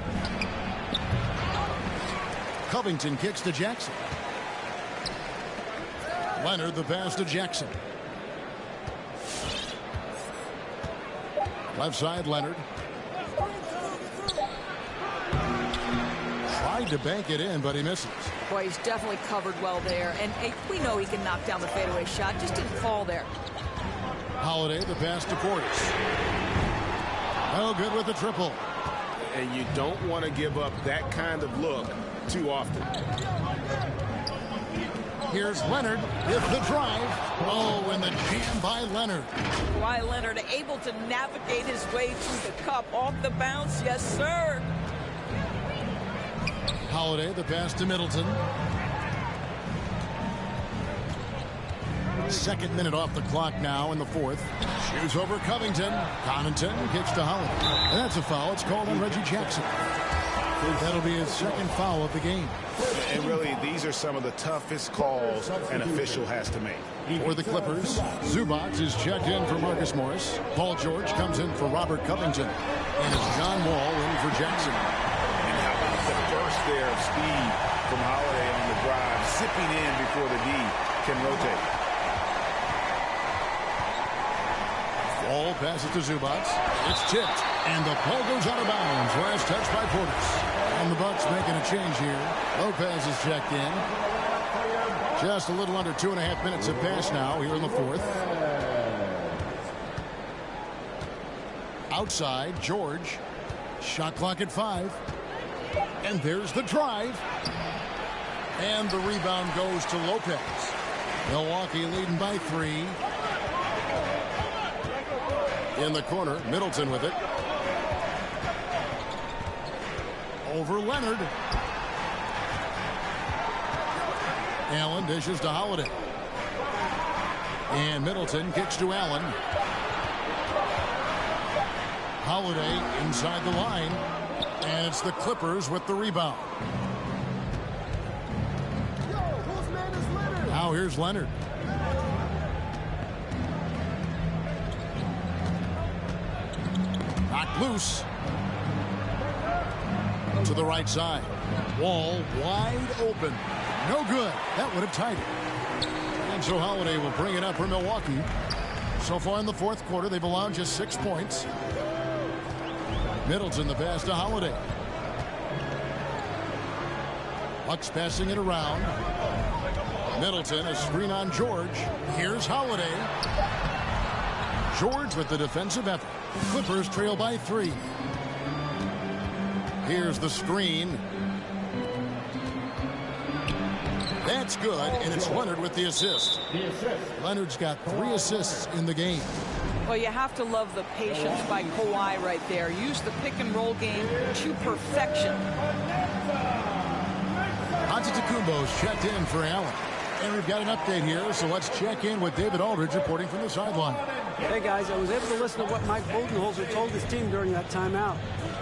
Covington kicks to Jackson. Leonard the pass to Jackson. Left side, Leonard. Tried to bank it in, but he misses. Boy, he's definitely covered well there. And we know he can knock down the fadeaway shot. Just didn't fall there. Holiday, the pass to Portis. No good with the triple. And you don't want to give up that kind of look too often. Here's Leonard with the drive. Oh, and the jam by Leonard. Kawhi Leonard able to navigate his way to the cup off the bounce. Yes, sir. Holiday, the pass to Middleton. Second minute off the clock now in the fourth. Shoots over Covington. Connaughton kicks to Holiday. And that's a foul. It's called on Reggie Jackson. That'll be his second foul of the game. And really, these are some of the toughest calls an official has to make. For the Clippers, Zubac is checked in for Marcus Morris. Paul George comes in for Robert Covington. And it's John Wall in for Jackson. And how about the burst there of speed from Holiday on the drive, zipping in before the D can rotate. Wall passes to Zubac. It's tipped, and the ball goes out of bounds. Last touch by Portis. And the Bucks making a change here. Lopez is checked in. Just a little under 2.5 minutes have passed now here in the fourth. Outside, George. Shot clock at 5. And there's the drive. And the rebound goes to Lopez. Milwaukee leading by 3. In the corner, Middleton with it. Over Leonard. Allen dishes to Holiday. And Middleton kicks to Allen. Holiday inside the line. And it's the Clippers with the rebound. Now here's Leonard. Knocked loose. To the right side. Wall wide open. No good. That would have tied it. And so Holiday will bring it up for Milwaukee. So far in the fourth quarter, they've allowed just 6 points. Middleton the pass to Holiday. Bucks passing it around. Middleton, a screen on George. Here's Holiday. George with the defensive effort. Clippers trail by 3. Here's the screen. That's good, and it's Leonard with the assist. Leonard's got 3 assists in the game. Well, you have to love the patience by Kawhi right there. Use the pick-and-roll game to perfection. Antetokounmpo's checked in for Allen. And we've got an update here, so let's check in with David Aldridge reporting from the sideline. Hey, guys, I was able to listen to what Mike Budenholzer told his team during that timeout.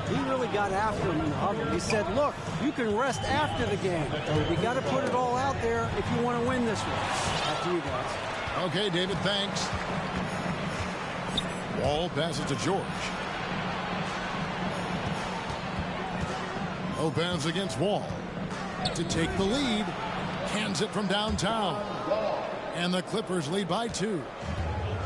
He really got after him in the huddle. He said, look, you can rest after the game. You got to put it all out there if you want to win this one. Back to you guys. Okay, David, thanks. Wall passes to George. Lopez against Wall. To take the lead. Hands it from downtown. And the Clippers lead by 2.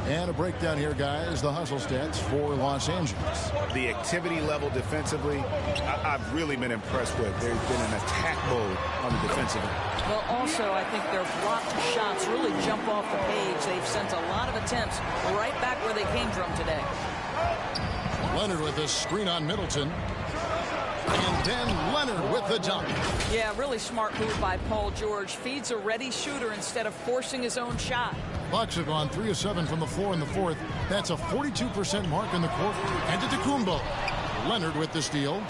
And a breakdown here, guys. The hustle stats for Los Angeles. The activity level defensively, I've really been impressed with. There's been an attack mode on the defensive end. Well, also, I think their blocked shots really jump off the page. They've sent a lot of attempts right back where they came from today. Leonard with a screen on Middleton. And then Leonard with the dunk. Yeah, really smart move by Paul George. Feeds a ready shooter instead of forcing his own shot. Bucks have gone 3 of 7 from the floor in the fourth. That's a 42% mark in the quarter. And to Antetokounmpo. Leonard with the steal.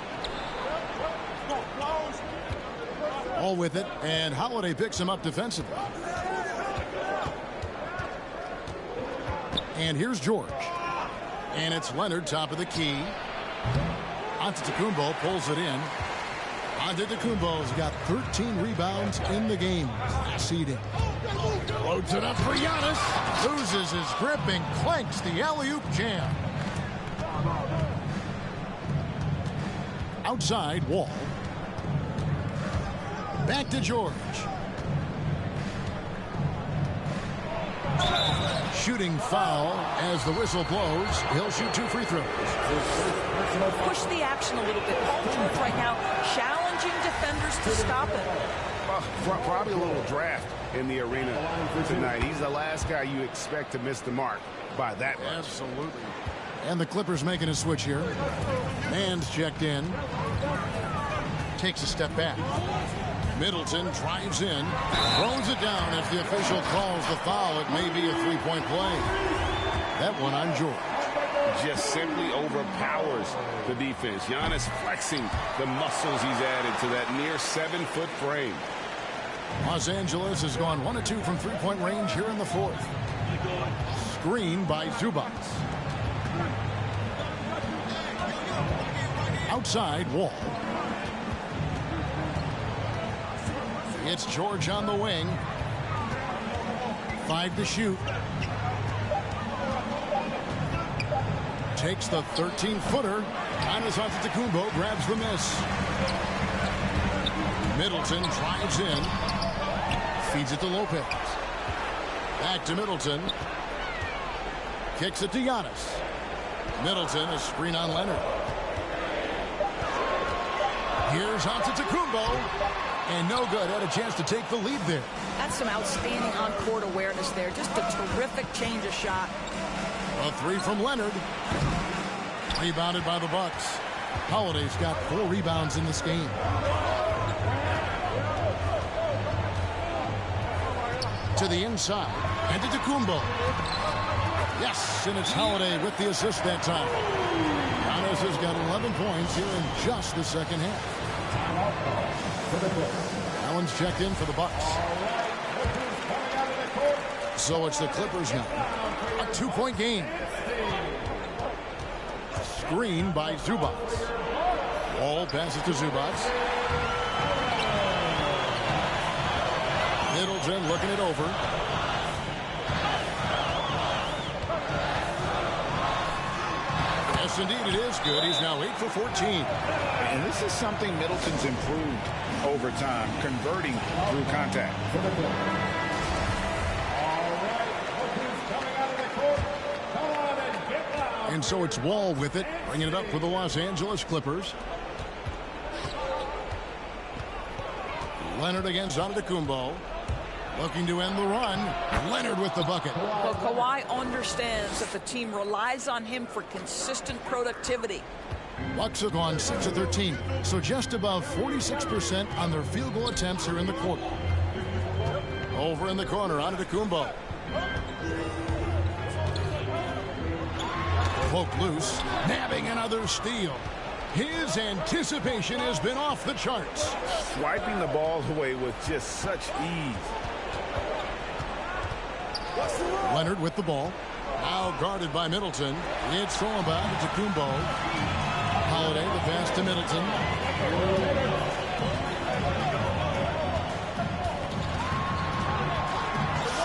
All with it. And Holiday picks him up defensively. And here's George. And it's Leonard, top of the key. Antetokounmpo pulls it in. Antetokounmpo's got 13 rebounds in the game. Class eating. Loads it up for Giannis. Loses his grip and clanks the alley-oop jam. Outside, Wall. Back to George. Shooting foul as the whistle blows. He'll shoot 2 free throws. Push the action a little bit. Paul George right now challenging defenders to stop him. Probably a little draft in the arena tonight. He's the last guy you expect to miss the mark by that much. Absolutely. And the Clippers making a switch here. Mann's checked in. Takes a step back. Middleton drives in. Throws it down. If the official calls the foul, it may be a three-point play. That one on George. Just simply overpowers the defense. Giannis flexing the muscles he's added to that near 7-foot frame. Los Angeles has gone 1 of 2 from three-point range here in the fourth. Screen by Zubac. Outside, Wall. It's George on the wing. 5 to shoot. Takes the 13-footer. Giannis Antetokounmpo grabs the miss. Middleton drives in. Feeds it to Lopez. Back to Middleton. Kicks it to Giannis. Middleton, a screen on Leonard. Here's Antetokounmpo. And no good. Had a chance to take the lead there. That's some outstanding on-court awareness there. Just a terrific change of shot. A 3 from Leonard. Rebounded by the Bucks. Holiday's got 4 rebounds in this game. To the inside. And to Antetokounmpo. Yes, and it's Holiday with the assist that time. Giannis has got 11 points here in just the second half. Allen's checked in for the Bucks. So it's the Clippers now. A 2-point game. Screen by Zubac. Wall passes to Zubac. Middleton looking it over. Yes, indeed, it is good. He's now 8 for 14. And this is something Middleton's improved over time, converting through contact. And so it's Wall with it, bringing it up for the Los Angeles Clippers. Leonard against Antetokounmpo. Looking to end the run. Leonard with the bucket. Well, Kawhi understands that the team relies on him for consistent productivity. Bucks have gone 6 of 13, so just above 46% on their field goal attempts here in the quarter. Over in the corner, Antetokounmpo. Poke loose, nabbing another steal. His anticipation has been off the charts. Swiping the ball away with just such ease. Leonard with the ball. Now guarded by Middleton. It's thrown back to Antetokounmpo. Holiday, the pass to Middleton.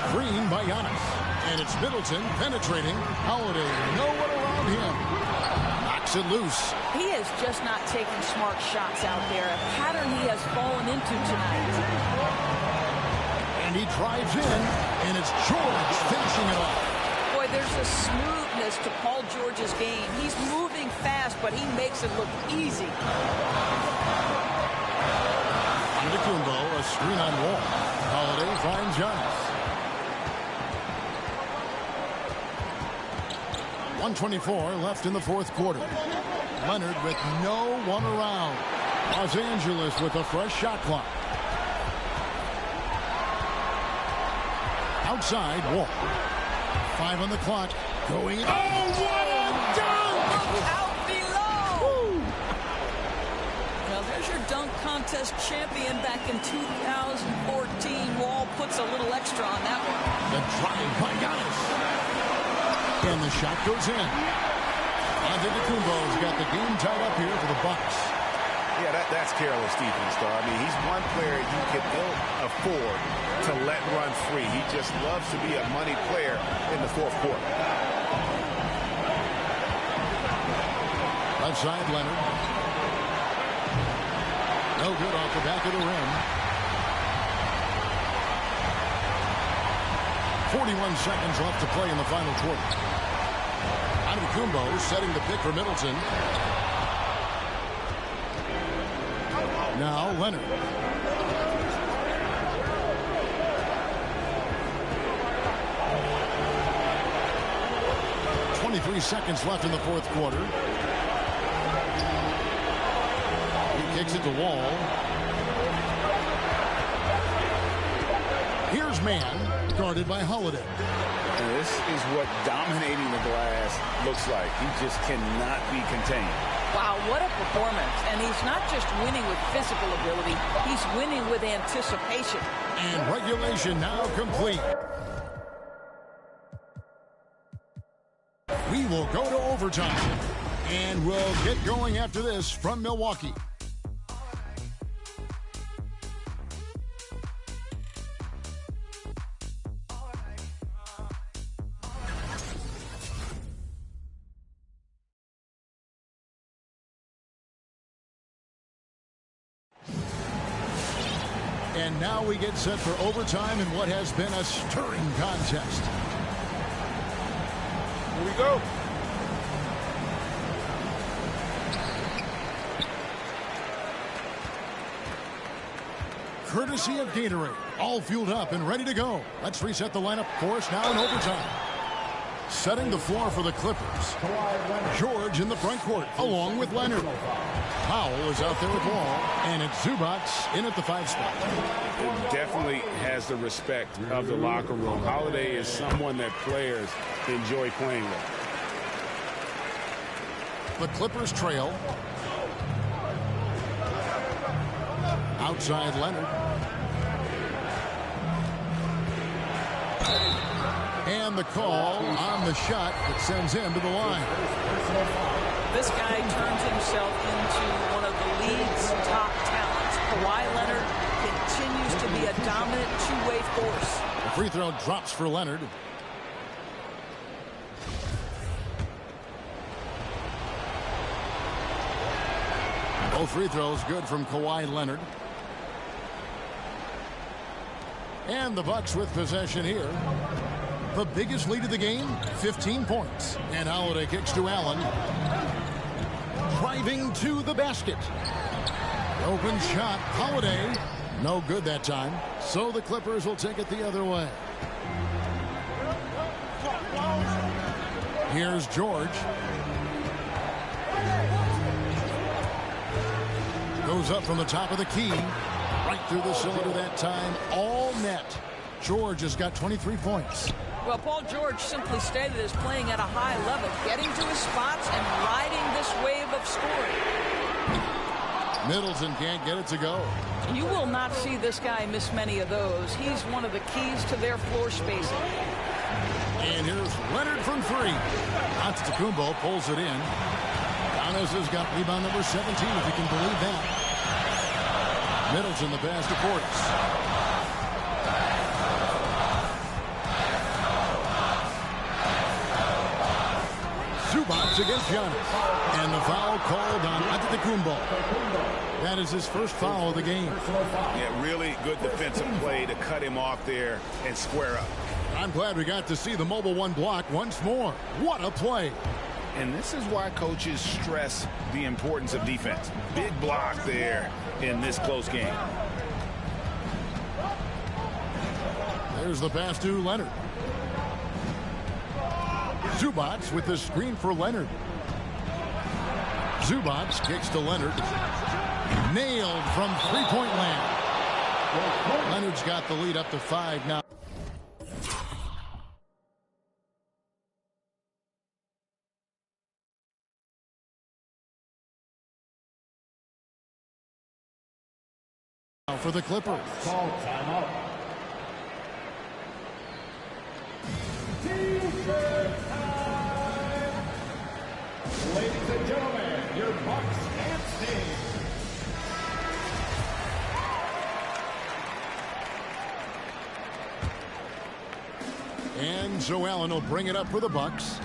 Screen by Giannis. And it's Middleton penetrating. Holiday, no one around him. Knocks it loose. He is just not taking smart shots out there. A pattern he has fallen into tonight. And he drives in, and it's George finishing it off. Boy, there's a smoothness to Paul George's game. He's moving fast, but he makes it look easy. Antetokounmpo, a screen on Wall. Holiday finds Giannis. 1:24 left in the fourth quarter. Leonard with no one around. Los Angeles with a fresh shot clock. Outside, Wall. 5 on the clock. Going. Oh, what a dunk! Out below! Well, there's your dunk contest champion back in 2014. Wall puts a little extra on that one. The drive by Giannis. And the shot goes in. Antetokounmpo's got the game tied up here for the Bucks. Yeah, that's careless defense, though. I mean, he's one player you can ill afford to let run free. He just loves to be a money player in the fourth quarter. Left side, Leonard. No good off the back of the rim. 41 seconds left to play in the final quarter. Antetokounmpo setting the pick for Middleton. Now Leonard. .23 seconds left in the fourth quarter. He kicks it to Wall. Here's Mann, guarded by Holiday. And this is what dominating the glass looks like. He just cannot be contained. Wow, what a performance. And he's not just winning with physical ability, he's winning with anticipation. And regulation now complete. We will go to overtime. And we'll get going after this from Milwaukee. And now we get set for overtime in what has been a stirring contest. Here we go. Courtesy of Gatorade, all fueled up and ready to go. Let's reset the lineup for us now in overtime. Setting the floor for the Clippers. George in the front court, along with Leonard. Powell is out there with Wall, and it's Zubac in at the 5 spot. It definitely has the respect of the locker room. Holiday is someone that players enjoy playing with. The Clippers trail. Outside Leonard. And the call on the shot that sends him to the line. This guy turns himself into one of the league's top talents. Kawhi Leonard continues to be a dominant two-way force. The free throw drops for Leonard. Both free throws good from Kawhi Leonard. And the Bucks with possession here. The biggest lead of the game, 15 points. And Holiday kicks to Allen. Driving to the basket. Open shot, Holiday. No good that time. So the Clippers will take it the other way. Here's George. Goes up from the top of the key. Right through the cylinder that time. All net. George has got 23 points. Well, Paul George, simply stated, is playing at a high level, getting to his spots and riding this wave of scoring. Middleton can't get it to go. You will not see this guy miss many of those. He's one of the keys to their floor spacing. And here's Leonard from 3. Antetokounmpo pulls it in. Giannis has got rebound number 17, if you can believe that. Middleton the pass to Portis. Zubac against Giannis. And the foul called on Antetokounmpo. That is his first foul of the game. Yeah, really good defensive play to cut him off there and square up. I'm glad we got to see the Mobile One block once more. What a play. And this is why coaches stress the importance of defense. Big block there in this close game. There's the pass to Leonard. Zubac with the screen for Leonard. Zubac kicks to Leonard. Nailed from three-point land. Leonard's got the lead up to 5 now. For the Clippers. Call timeout. T-shirt time. Ladies and gentlemen, your Bucks and Steve. And Joe Allen will bring it up for the Bucks.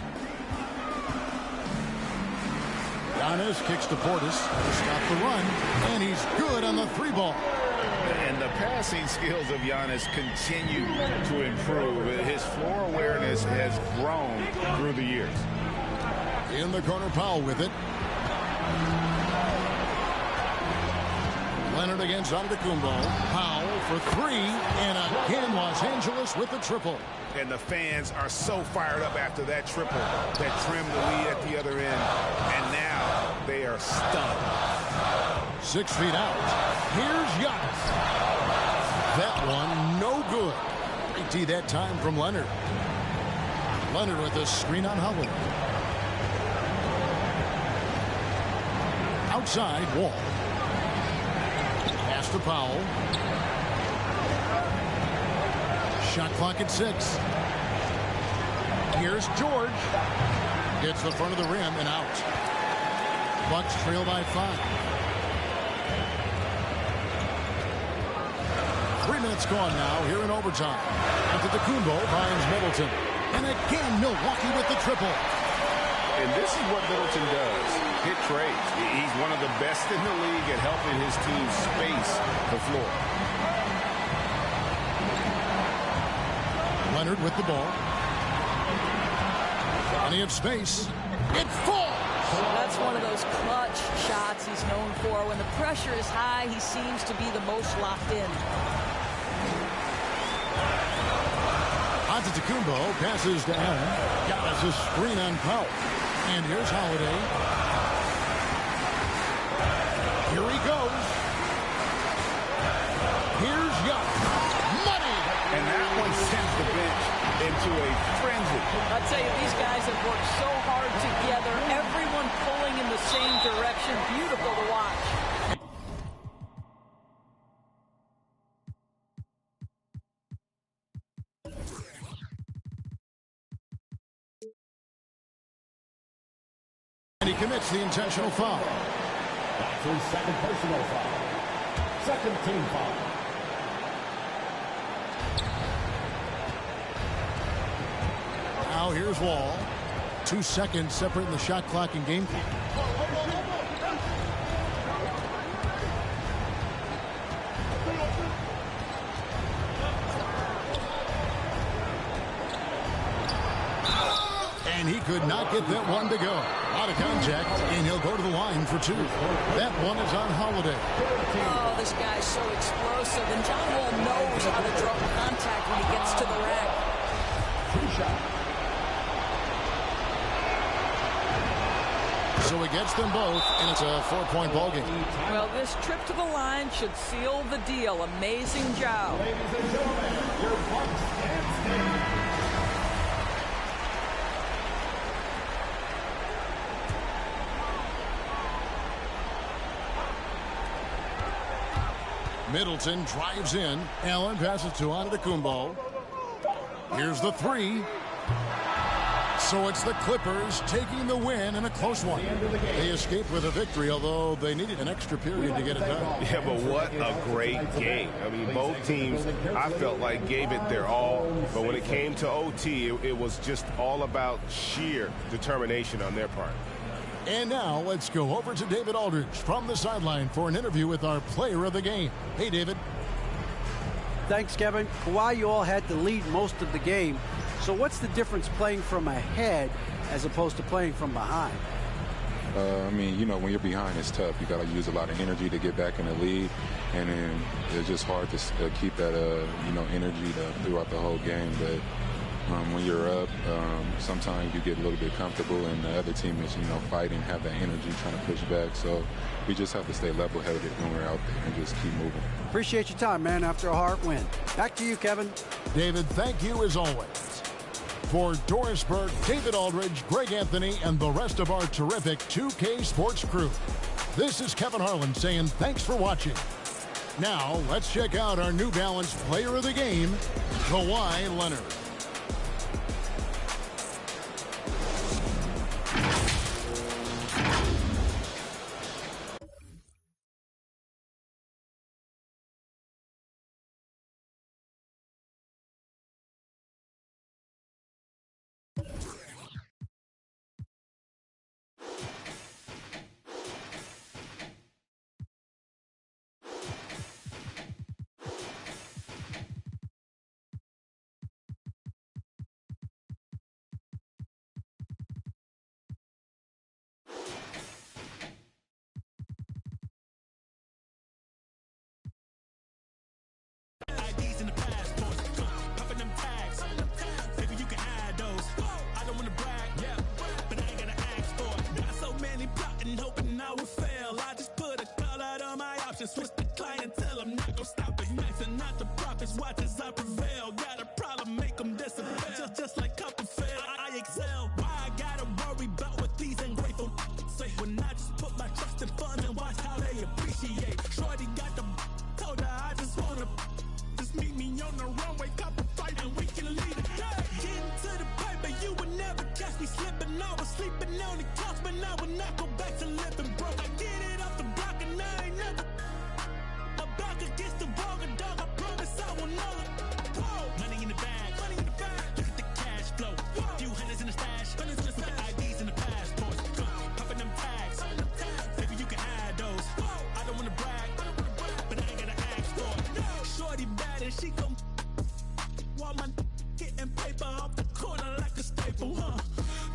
Giannis kicks to Portis to stop the run, and he's good on the 3-ball. And the passing skills of Giannis continue to improve. His floor awareness has grown through the years. In the corner, Powell with it. Leonard against Antetokounmpo. Powell for 3, and again Los Angeles with the triple. And the fans are so fired up after that triple that trimmed the lead at the other end. And now they are stunned. 6 feet out. Here's Giannis. That one no good. Great D that time from Leonard. Leonard with a screen on Howard. Outside, Wall. Pass to Powell. Shot clock at 6. Here's George. Gets the front of the rim and out. Bucks trail by 5. 3 minutes gone now here in overtime. Antetokounmpo finds Middleton. And again, Milwaukee with the triple. And this is what Middleton does. Hit trades. He's one of the best in the league at helping his team space the floor. Leonard with the ball. Plenty of space. It falls! That's one of those clutch shots he's known for. When the pressure is high, he seems to be the most locked in. Antetokounmpo passes to Allen. Giannis a screen on Powell. And here's Holiday. Here he goes. Here's Giannis. Money! And that one sends the bench into a frenzy. I'll tell you, these guys have worked so hard together. Everyone pulling in the same direction. Beautiful to watch. And he commits the intentional foul. That's his second personal foul. Second team foul. Now here's Wall. 2 seconds separating the shot clock and game clock. And he could not get that one to go. Out of contact, and he'll go to the line for 2. That one is on Holiday. Oh, this guy's so explosive, and John Wall knows how to draw contact when he gets to the rack. So he gets them both, and it's a 4-point ball game. Well, this trip to the line should seal the deal. Amazing job. Ladies and gentlemen, your Bucks and Middleton drives in. Allen passes to Antetokounmpo. Here's the 3. So it's the Clippers taking the win in a close one. They escaped with a victory, although they needed an extra period to get it done. Yeah, but what a great game. I mean, both teams, I felt like, gave it their all. But when it came to OT, it was just all about sheer determination on their part. And now let's go over to David Aldridge from the sideline for an interview with our player of the game. Hey, David. Thanks, Kevin. Kawhi, you all had to lead most of the game. So what's the difference playing from ahead as opposed to playing from behind? I mean, you know, when you're behind, it's tough. You got to use a lot of energy to get back in the lead, and then it's just hard to keep that, you know, energy throughout the whole game. But when you're up, sometimes you get a little bit comfortable, and the other team is, you know, fighting, have that energy, trying to push back. So we just have to stay level-headed when we're out there and just keep moving. Appreciate your time, man, after a hard win. Back to you, Kevin. David, thank you as always. For Doris Burke, David Aldridge, Greg Anthony, and the rest of our terrific 2K Sports crew, this is Kevin Harlan saying thanks for watching. Now, let's check out our New Balance player of the game, Kawhi Leonard. thinking I would fail. I just put a call out on my options. Switch the clientele, I'm not gonna stop it. Maxing not the profits, watch as I prevail. Got a problem, make them disappear. Just like Copperfield, I excel. Why I gotta worry about what these ungrateful say? When I just put my trust in funds and watch how they appreciate. Shorty got the told her I just wanna just meet me on the runway, cop a fight and we can lead it. Getting to the paper, you would never catch me slipping. I was sleeping on the couch, but I would not go back to living broke. I get it off the block and I ain't never back against the wall, and dog, I promise I will never. Money in the bag, look at the cash flow. Few hundreds in the stash, with the IDs and the passports. Popping them tags, baby, you can hide those. I don't wanna brag, but I ain't gotta ask for it. Shorty bad and she gon' while my getting paper off the corner like a staple,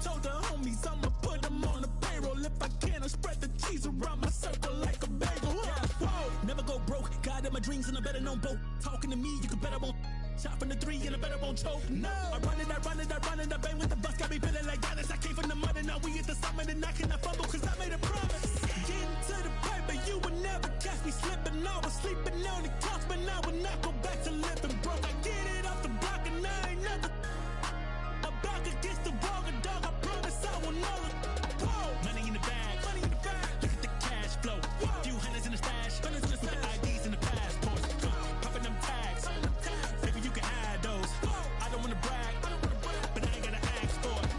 Told the homies I'ma put them on the payroll. If I can, I spread the cheese around my circle like a bagel, Whoa. Never go broke, God in my dreams and I better known both. Talking to me, you can better won't. Shot from the 3 and I better won't choke. No, I run it, I bang with the bus, got me feeling like Giannis. I came from the mud and now we at the summit and I cannot fumble cause I made a promise. Getting to the paper, you would never catch me slipping. I was sleeping on the couch, but I would not go back to living broke. I get it off the block and I ain't never back against the wall, and dog, I promise I will never. Money in the bag, look at the cash flow. Few hundreds in the stash, with the IDs and the passports. Popping them tags, baby, you can hide those. I don't wanna brag, but I ain't gotta ask for it.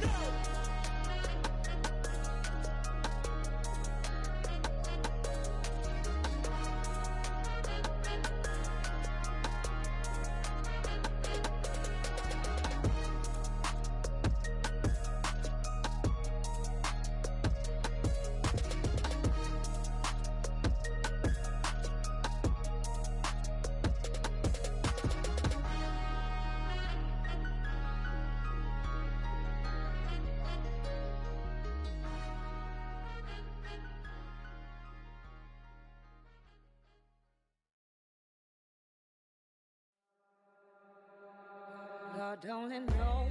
Lord only knows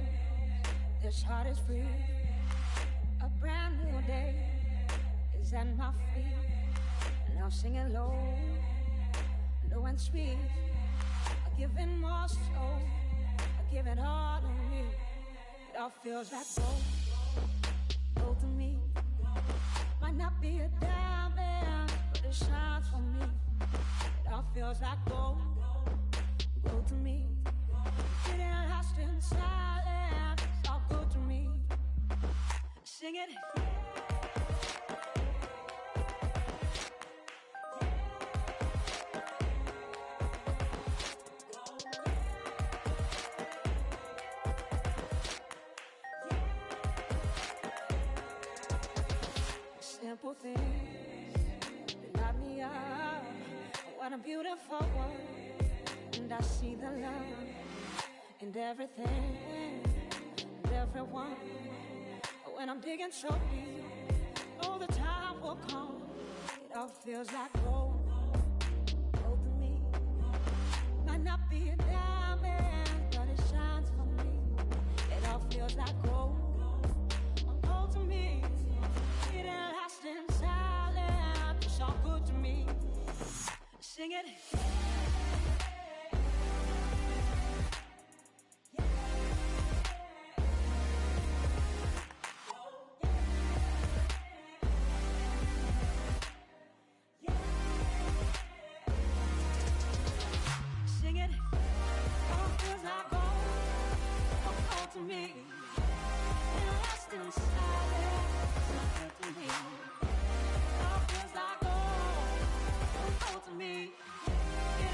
this heart is free. A brand new day is at my feet. Now singing low, low and sweet. I give it more soul, I give it all to me. It all feels like gold to me. Might not be a diamond, but it shines for me. It all feels like gold to me. Getting lost in silence, it's all good to me. Sing it. Simple things that light me up. What a beautiful world. And I see the love in everything and everyone. When I'm digging so deep, all the time will come. It all feels like gold to me. Might not be a diamond, but it shines for me. It all feels like gold to me. It ain't lost in silence, it's all good to me. Sing it. To me, it lost in silence, to me. All feels like gold to me. It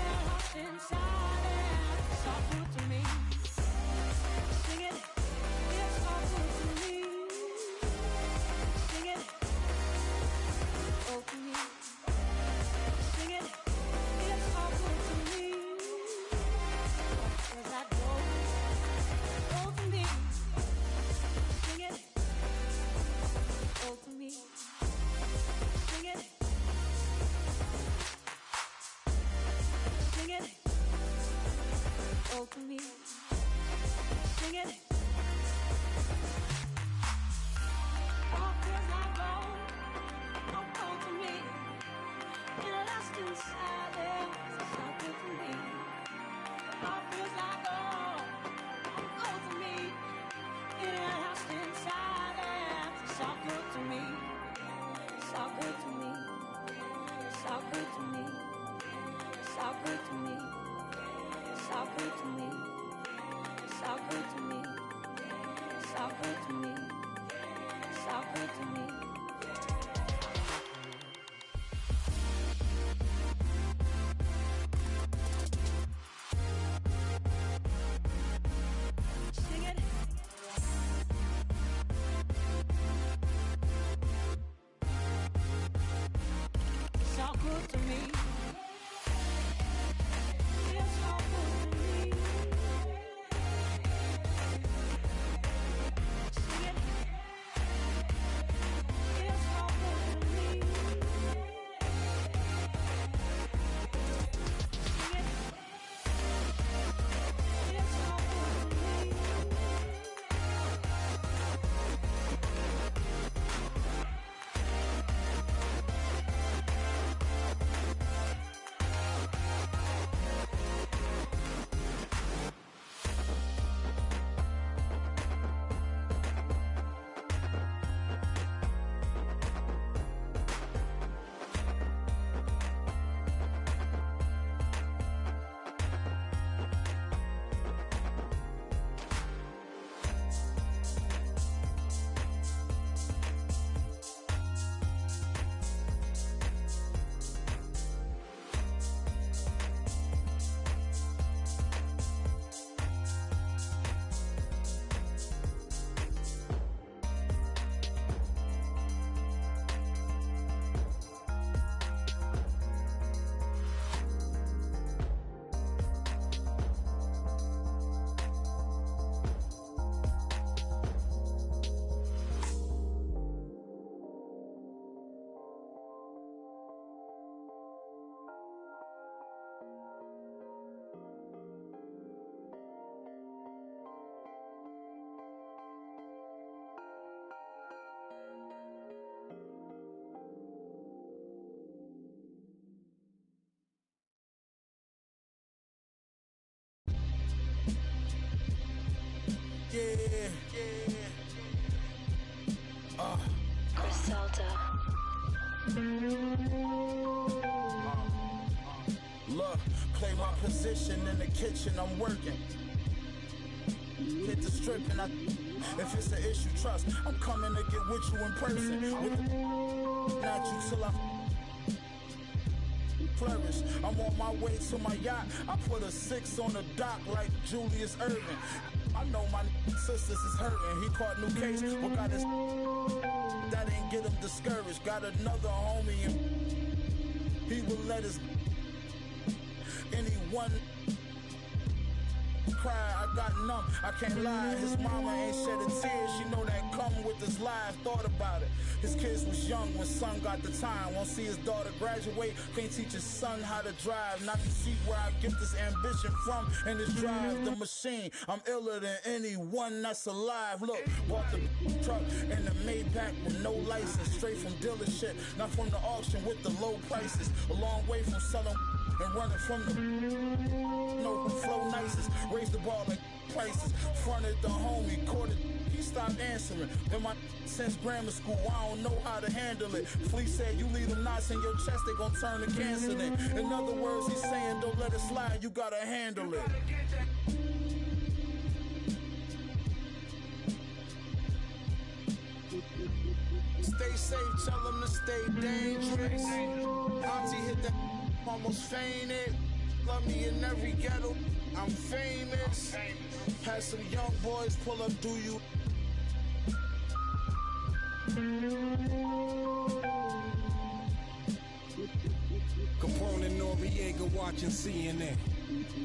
good to me. Feels so good to me. Sing it. Feels so good to me. Sing it. Feels so good to me. Look, play my position in the kitchen, I'm working. Hit the strip and if it's an issue, trust, I'm coming to get with you in person. With the not you till I flourish. I'm on my way to my yacht. I put a 6 on the dock like Julius Erving. I know my sisters is hurting. He caught new case, but got his that ain't get him discouraged. Got another homie and he will let his anyone cry. I got numb, I can't lie. His mama ain't shed a tear. She know that come with this life. Thought about it. His kids was young when son got the time. Won't see his daughter graduate. Can't teach his son how to drive. Not to see where I get this ambition from. And this drive the machine. I'm iller than anyone that's alive. Look, bought the truck and the Maybach with no license. Straight from dealership, not from the auction with the low prices. A long way from selling and running from the no flow nicest. Raised the ball like prices. Fronted the homie, caught it. He stopped answering. Been my since grammar school, I don't know how to handle it. Flea said, you leave them knots in your chest, they gon' turn to cancer then. In other words, he's saying, don't let it slide, you gotta handle it. Stay safe, tell them to stay dangerous. Auntie hit that, almost fainted. Love me in every ghetto, I'm famous. Had some young boys pull up, do you? Capone and Noriega watching CNN.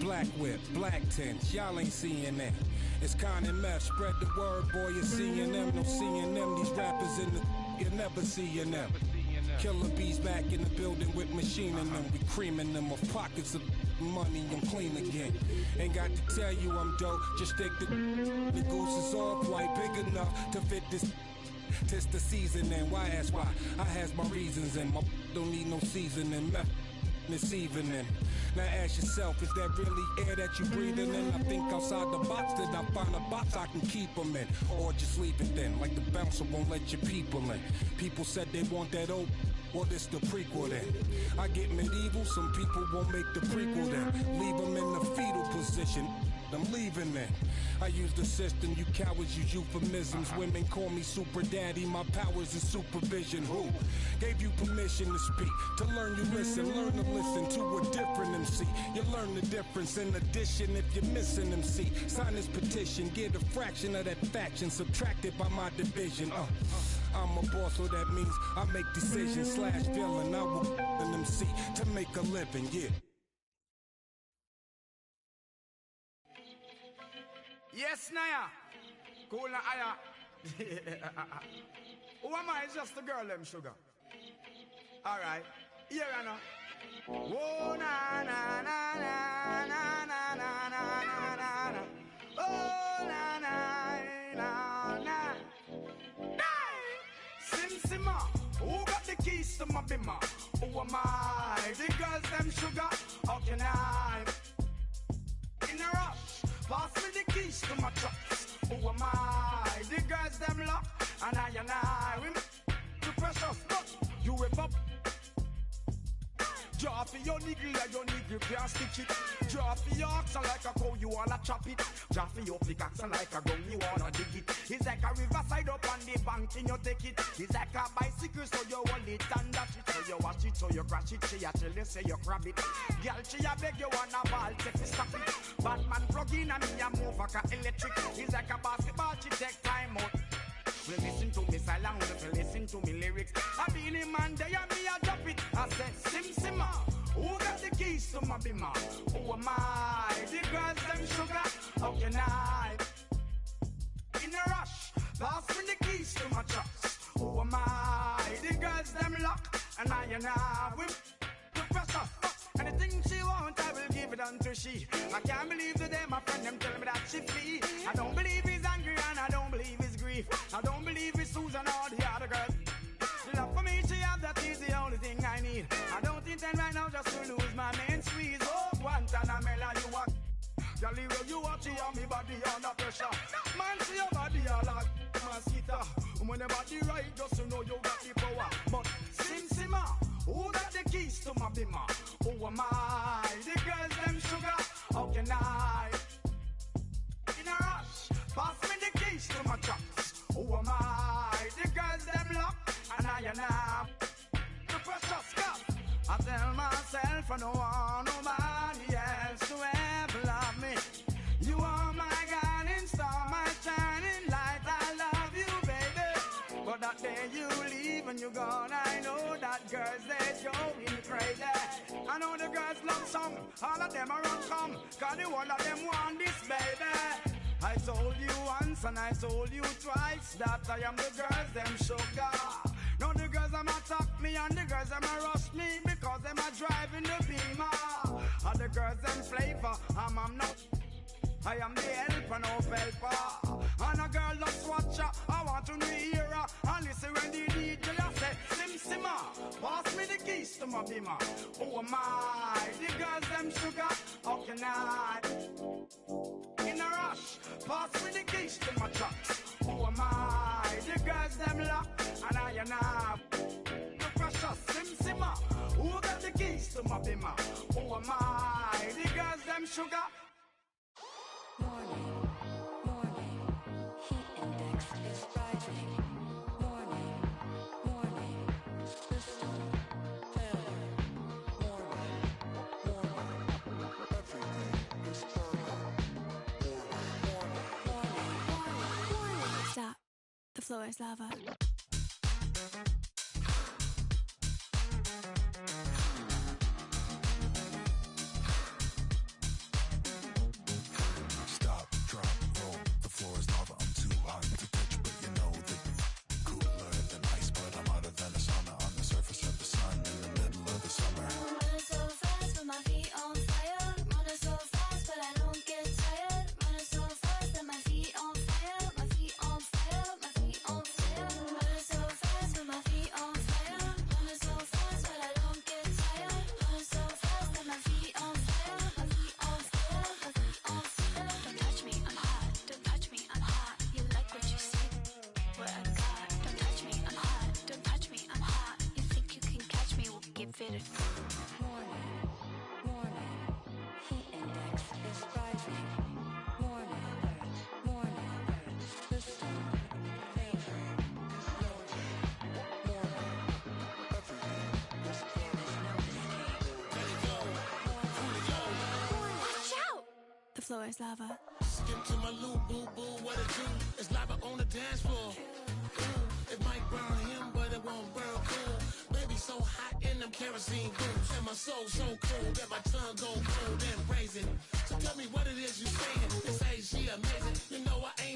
Black whip, black tents, y'all ain't seeing that. It's Con and Meth, spread the word, boy, you're seeing them. No seeing them, these rappers in the you're never seeing them. Killer bees back in the building with machining them. We creaming them of pockets of money, I'm clean again. Ain't got to tell you I'm dope, just stick the goose is off white, big enough to fit this. Tis the seasoning, why ask why? I has my reasons and my don't need no seasoning. This evening. Now ask yourself, is that really air that you breathing in? I think outside the box, then I find a box I can keep them in. Or just leave it then, like the bouncer won't let your people in. People said they want that old, well this the prequel then. I get medieval, some people won't make the prequel then. Leave them in the fetal position, I'm leaving then. I use the system, you cowards use euphemisms. Women call me super daddy, my powers is supervision. Who gave you permission to speak? To learn you listen, learn to listen to a different MC. You learn the difference in addition if you're missing MC. Sign this petition, get a fraction of that faction subtracted by my division. I'm a boss, so that means I make decisions / villain. I will in them MC to make a living, yeah. Yes, Naya. Cool na aya. Who am I? It's just the girl, them sugar. All right. Here I know. Whoa, na na na na na na na na na na. Oh, na na na na. Sim Simma, who got the keys to my bimmer? Who am I? The girls, them sugar. How can I? In a rush, pass me the keys to my trucks. Who am I? The girls, them lock. And I, we the precious, but you whip up. Draw for your niggle and your niggle can't stitch it. Draw for your oxen like a cow, you wanna chop it. Draw for your pickaxe like a gun, you wanna dig it. It's like a riverside up on the bank and you take it. It's like a bicycle, so you hold it and dash it. So you watch it, so you crash it. She a tell you, say you grab it. Girl, she a beg you wanna ball, take it, stop it. Batman plug in and me a move like a electric. It's like a basketball, she take time out. Well, listen to me silent, well, listen to me lyrics. I be the man there and me a drop it. I said, Sim Simma, who got the keys to my bimmer? Who am I? The girls, them sugar, how can I? In a rush, pass me the keys to my trucks. Who am I? The girls, them lock, and I whip the pressure. Anything she want, I will give it unto she. I can't believe today my friend them tell me that she flee. I don't believe he's angry and I don't believe he's grief. I don't believe it's Susan or the other girls. Love for me, she have, that is the only thing I need. I don't intend right now just to lose my main squeeze. Oh, Guantanamela, you are Jolly well, you watch it on me body under pressure. Man, see your body all like mosquito. When the body right, just to know you got the power. But Sim Simma, who got the keys to my bimmer? Who am I? The girls, them sugar, how can I? In a rush, pass me the keys to my trucks. Who am I? The girls, them lock, and I the precious cup. I tell myself I don't want nobody else to ever love me. You are my guiding star, my shining light. I love you, baby. But that day you leave and you're gone, I know that girls, they're going crazy. I know the girls love song, all of them are on come, cause the one of them want this, baby. I told you once and I told you twice that I am the girls, them sugar. Now the girls them attack me and the girls them rush me because them are driving the beamer. And the girls them flavor, I'm not. I am the helper, no helper. And a girl loves watcher, I want to hear her. And listen when the DJ say, Sim Simma, pass me the keys to my bimmer. Who am I? The girls them sugar, how can I? In a rush, pass me the keys to my trucks. Who am I? The girls them lock, and I the precious Sim Simma. Who got the keys to my bimmer? Who am I? The girls them sugar. Morning, morning, heat index is rising. Morning, morning, system failure. Morning, morning, everything is burning. Morning. Stop. The floor is lava. Stop, drop, roll. The floor is lava. I'm too hot to touch, but you know that cooler than ice, but I'm hotter than a sauna on the surface of the sun in the middle of the summer. Running so fast with my feet on fire. Running so fast, but I don't get tired. Running so fast that my feet on fire. My feet on fire. My feet on fire. Running so fast with my feet on fire. Running so fast, but I don't get tired. Running so fast that my feet on fire. My feet on fire. My feet on fire. Don't touch me, I'm hot. Don't touch me, I'm hot. You like what you see? What I got? Don't touch me, I'm hot. Don't touch me, I'm hot. You think you can catch me? We'll give it a morning, morning. Heat index is rising. Morning, morning. System failure. Watch out! The floor is lava. Skip to my loop, boo boo, what it do? It's lava on the dance floor. Ooh, it might burn him, but it won't burn cool. Baby, be so hot in them kerosene boots, and my soul so cold that my tongue go cold and brazen. So tell me what it is you saying. They say she amazing. You know I ain't